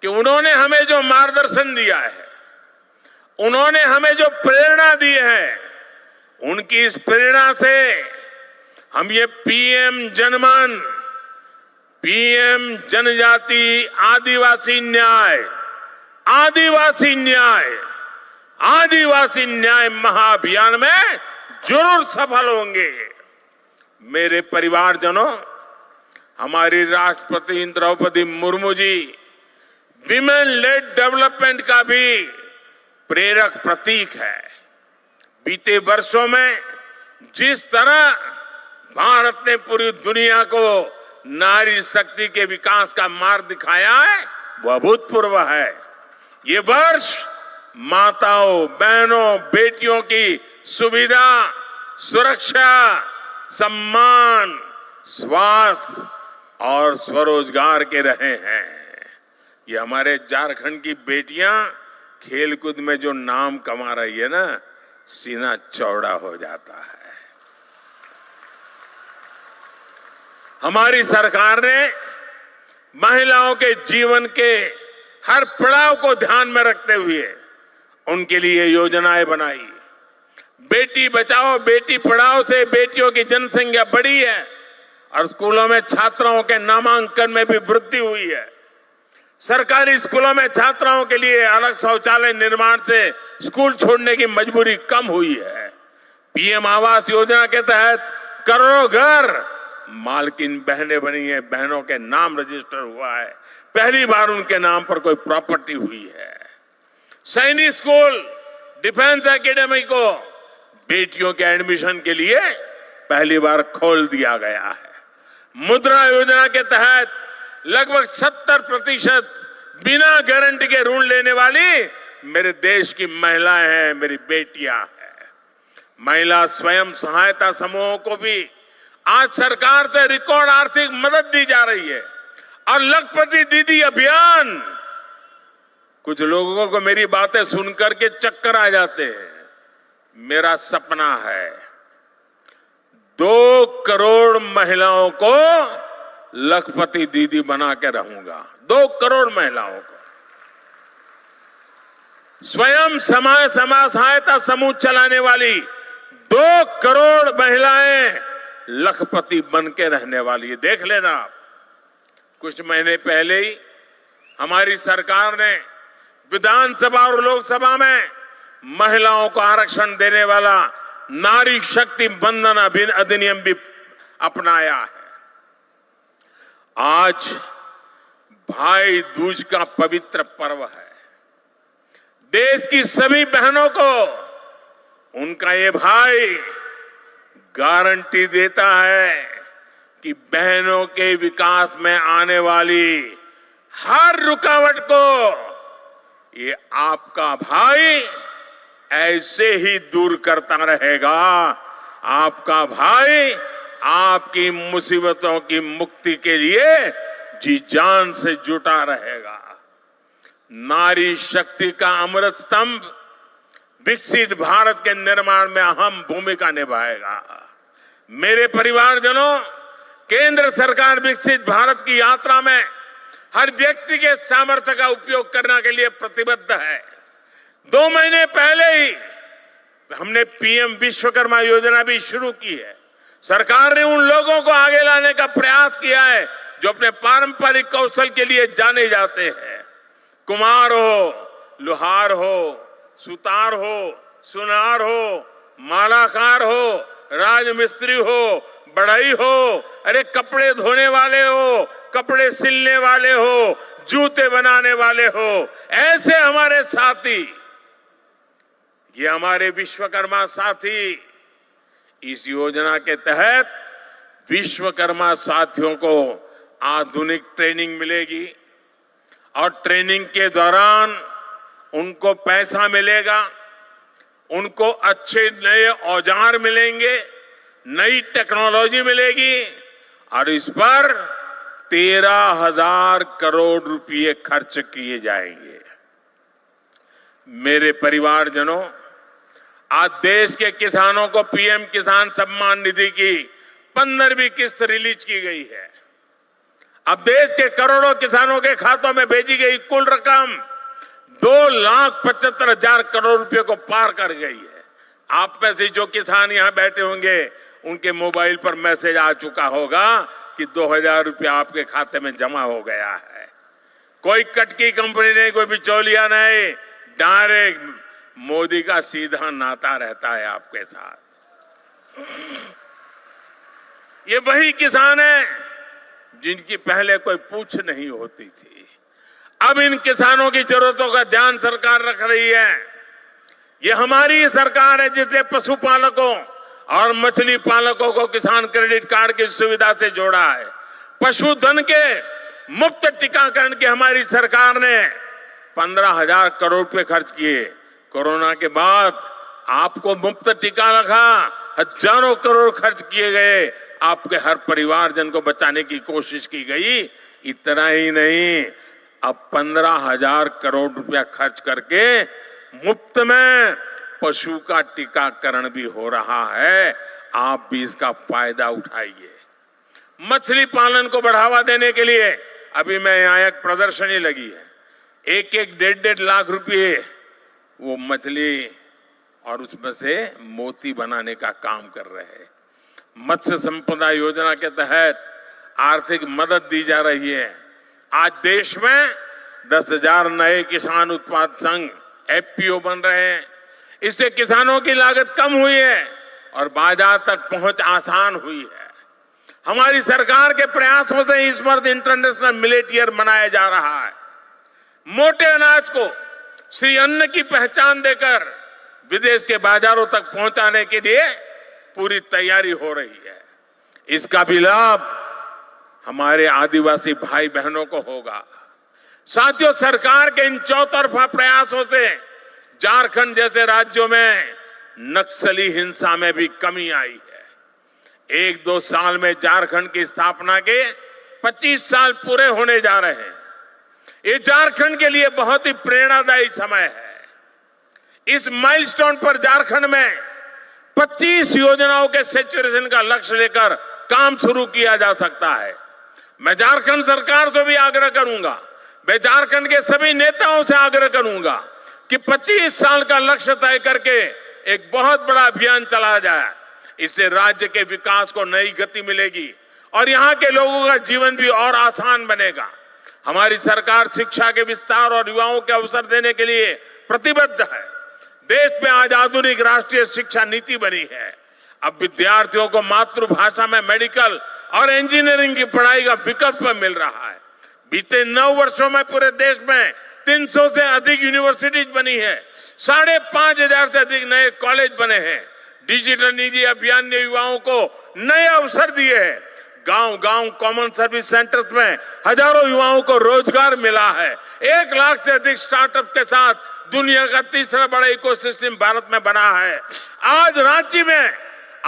कि उन्होंने हमें जो मार्गदर्शन दिया है, उन्होंने हमें जो प्रेरणा दी है, उनकी इस प्रेरणा से हम ये पीएम जनमन, पीएम जनजाति आदिवासी न्याय, आदिवासी न्याय, आदिवासी न्याय महाअभियान में जरूर सफल होंगे। मेरे परिवारजनों, हमारी राष्ट्रपति Draupadi Murmu ji women lead development का भी प्रेरक प्रतीक है। बीते वर्षों में जिस तरह भारत ने पूरी दुनिया को नारी शक्ति के विकास का मार्ग दिखाया है, वह अभूतपूर्व है। ये वर्ष माताओं, बहनों, बेटियों की सुविधा, सुरक्षा, सम्मान, स्वास्थ्य और स्वरोजगार के रहे हैं। ये हमारे झारखंड की बेटियां खेलकूद में जो नाम कमा रही है ना, सीना चौड़ा हो जाता है। हमारी सरकार ने महिलाओं के जीवन के हर पड़ाव को ध्यान में रखते हुए उनके लिए योजनाएं बनाई। बेटी बचाओ बेटी पढ़ाओ से बेटियों की जनसंख्या बढ़ी है और स्कूलों में छात्राओं के नामांकन में भी वृद्धि हुई है। सरकारी स्कूलों में छात्राओं के लिए अलग शौचालय निर्माण से स्कूल छोड़ने की मजबूरी कम हुई है। पीएम आवास योजना के तहत करोड़ों घर मालकिन बहनें बनी है, बहनों के नाम रजिस्टर हुआ है, पहली बार उनके नाम पर कोई प्रॉपर्टी हुई है। सैनिक स्कूल, डिफेंस एकेडमी को बेटियों के एडमिशन के लिए पहली बार खोल दिया गया है। मुद्रा योजना के तहत लगभग 70% बिना गारंटी के ऋण लेने वाली मेरे देश की महिलाएं हैं, मेरी बेटियां हैं। महिला स्वयं सहायता समूहों को भी आज सरकार से रिकॉर्ड आर्थिक मदद दी जा रही है। और लखपति दीदी अभियान, कुछ लोगों को मेरी बातें सुनकर के चक्कर आ जाते हैं। मेरा सपना है 2 करोड़ महिलाओं को लखपति दीदी बना के रहूंगा। 2 करोड़ महिलाओं को स्वयं समाज सहायता समूह चलाने वाली 2 करोड़ महिलाएं लखपति बन के रहने वाली है। देख लेना आप, कुछ महीने पहले ही हमारी सरकार ने विधानसभा और लोकसभा में महिलाओं को आरक्षण देने वाला नारी शक्ति बंधन अधिनियम भी अपनाया है। आज भाई दूज का पवित्र पर्व है। देश की सभी बहनों को उनका ये भाई गारंटी देता है कि बहनों के विकास में आने वाली हर रुकावट को ये आपका भाई ऐसे ही दूर करता रहेगा। आपका भाई आपकी मुसीबतों की मुक्ति के लिए जी जान से जुटा रहेगा। नारी शक्ति का अमृत स्तंभ विकसित भारत के निर्माण में अहम भूमिका निभाएगा। मेरे परिवारजनों, केंद्र सरकार विकसित भारत की यात्रा में हर व्यक्ति के सामर्थ्य का उपयोग करने के लिए प्रतिबद्ध है। 2 महीने पहले ही हमने पीएम विश्वकर्मा योजना भी शुरू की है। सरकार ने उन लोगों को आगे लाने का प्रयास किया है जो अपने पारंपरिक कौशल के लिए जाने जाते हैं। कुम्हार हो, लोहार हो, सुतार हो, सुनार हो, मालाकार हो, राजमिस्त्री हो, बढ़ई हो, अरे कपड़े धोने वाले हो, कपड़े सिलने वाले हो, जूते बनाने वाले हो, ऐसे हमारे साथी, ये हमारे विश्वकर्मा साथी, इस योजना के तहत विश्वकर्मा साथियों को आधुनिक ट्रेनिंग मिलेगी और ट्रेनिंग के दौरान उनको पैसा मिलेगा, उनको अच्छे नए औजार मिलेंगे, नई टेक्नोलॉजी मिलेगी और इस पर 13,000 करोड़ रुपए खर्च किए जाएंगे। मेरे परिवारजनों, आज देश के किसानों को पीएम किसान सम्मान निधि की 15वीं किस्त रिलीज की गई है। अब देश के करोड़ों किसानों के खातों में भेजी गई कुल रकम 2,75,000 करोड़ रुपए को पार कर गई है। आप में से जो किसान यहां बैठे होंगे उनके मोबाइल पर मैसेज आ चुका होगा कि 2,000 रुपया आपके खाते में जमा हो गया है। कोई कटकी कंपनी नहीं, कोई बिचौलिया नहीं, डायरेक्ट मोदी का सीधा नाता रहता है आपके साथ। ये वही किसान है जिनकी पहले कोई पूछ नहीं होती थी। अब इन किसानों की जरूरतों का ध्यान सरकार रख रही है। ये हमारी सरकार है जिसने पशुपालकों और मछली पालकों को किसान क्रेडिट कार्ड की सुविधा से जोड़ा है। पशुधन के मुफ्त टीकाकरण की हमारी सरकार ने 15,000 करोड़ रुपए खर्च किए। कोरोना के बाद आपको मुफ्त टीका लगा, हजारों करोड़ खर्च किए गए, आपके हर परिवारजन को बचाने की कोशिश की गई। इतना ही नहीं, अब 15,000 करोड़ रुपया खर्च करके मुफ्त में पशु का टीकाकरण भी हो रहा है। आप भी इसका फायदा उठाइए। मछली पालन को बढ़ावा देने के लिए अभी मैं यहाँ एक प्रदर्शनी लगी है। 1-1, 1.5 लाख रुपए वो मछली और उसमें से मोती बनाने का काम कर रहे हैं। मत्स्य संपदा योजना के तहत आर्थिक मदद दी जा रही है। आज देश में 10,000 नए किसान उत्पाद संघ एफपीओ बन रहे हैं। इससे किसानों की लागत कम हुई है और बाजार तक पहुंच आसान हुई है। हमारी सरकार के प्रयासों से इस वर्ष इंटरनेशनल मिलेट ईयर मनाया जा रहा है। मोटे अनाज को श्री अन्न की पहचान देकर विदेश के बाजारों तक पहुंचाने के लिए पूरी तैयारी हो रही है। इसका भी लाभ हमारे आदिवासी भाई बहनों को होगा। साथियों, सरकार के इन चौतरफा प्रयासों से झारखंड जैसे राज्यों में नक्सली हिंसा में भी कमी आई है। 1-2 साल में झारखंड की स्थापना के 25 साल पूरे होने जा रहे हैं। ये झारखंड के लिए बहुत ही प्रेरणादायी समय है। इस माइलस्टोन पर झारखंड में 25 योजनाओं के सैचुरेशन का लक्ष्य लेकर काम शुरू किया जा सकता है। मैं झारखंड सरकार से भी आग्रह करूंगा, मैं झारखंड के सभी नेताओं से आग्रह करूंगा कि 25 साल का लक्ष्य तय करके एक बहुत बड़ा अभियान चलाया जाए। इससे राज्य के विकास को नई गति मिलेगी और यहाँ के लोगों का जीवन भी और आसान बनेगा। हमारी सरकार शिक्षा के विस्तार और युवाओं के अवसर देने के लिए प्रतिबद्ध है। देश में आज आधुनिक राष्ट्रीय शिक्षा नीति बनी है। अब विद्यार्थियों को मातृभाषा में मेडिकल और इंजीनियरिंग की पढ़ाई का विकल्प मिल रहा है। बीते 9 वर्षों में पूरे देश में 300 से अधिक यूनिवर्सिटीज बनी है, 5,500 से अधिक नए कॉलेज बने हैं। डिजिटल निधि अभियान ने युवाओं को नए अवसर दिए हैं। गांव-गांव कॉमन सर्विस सेंटर्स में हजारों युवाओं को रोजगार मिला है। 1 लाख से अधिक स्टार्टअप के साथ दुनिया का तीसरा बड़ा इकोसिस्टम भारत में बना है। आज रांची में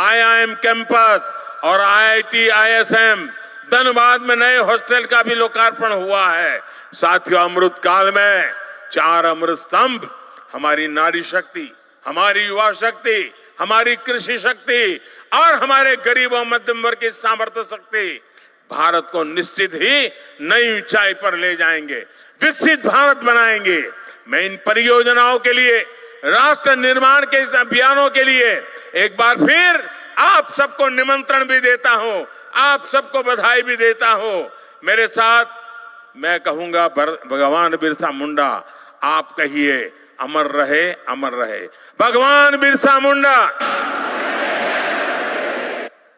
IIM कैंपस और IIT ISM, धनबाद में नए हॉस्टल का भी लोकार्पण हुआ है। साथियों, अमृत काल में 4 अमृत स्तंभ, हमारी नारी शक्ति, हमारी युवा शक्ति, हमारी कृषि शक्ति और हमारे गरीब और मध्यम वर्ग की सामर्थ्य शक्ति भारत को निश्चित ही नई ऊंचाई पर ले जाएंगे, विकसित भारत बनाएंगे। मैं इन परियोजनाओं के लिए, राष्ट्र निर्माण के इस अभियानों के लिए एक बार फिर आप सबको निमंत्रण भी देता हूं, आप सबको बधाई भी देता हूं। मेरे साथ मैं कहूंगा, भगवान बिरसा मुंडा, आप कहिए अमर रहे, अमर रहे। भगवान बिरसा मुंडा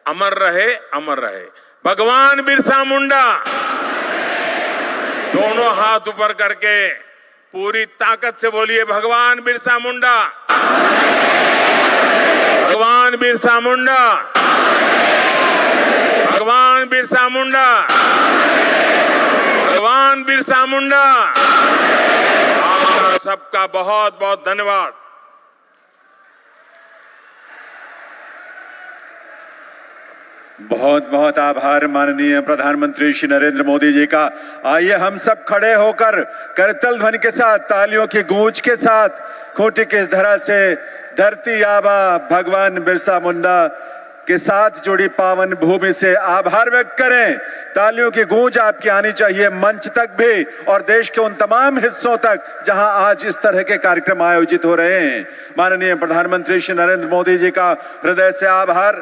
अमर रहे, अमर रहे। भगवान बिरसा मुंडा। दोनों हाथ ऊपर करके पूरी ताकत से बोलिए, भगवान बिरसा मुंडा, भगवान बिरसा मुंडा, भगवान बिरसा मुंडा, भगवान बिरसा मुंडा। आपका सबका बहुत बहुत धन्यवाद। बहुत बहुत आभार माननीय प्रधानमंत्री श्री नरेंद्र मोदी जी का। आइए हम सब खड़े होकर करतल ध्वनि के साथ, तालियों की गूंज के साथ खूंटी की इस धरा से धरती आबा भगवान बिरसा मुंडा के साथ जुड़ी पावन भूमि से आभार व्यक्त करें। तालियों की गूंज आपकी आनी चाहिए मंच तक भी और देश के उन तमाम हिस्सों तक जहां आज इस तरह के कार्यक्रम आयोजित हो रहे हैं। माननीय प्रधानमंत्री श्री नरेंद्र मोदी जी का हृदय से आभार।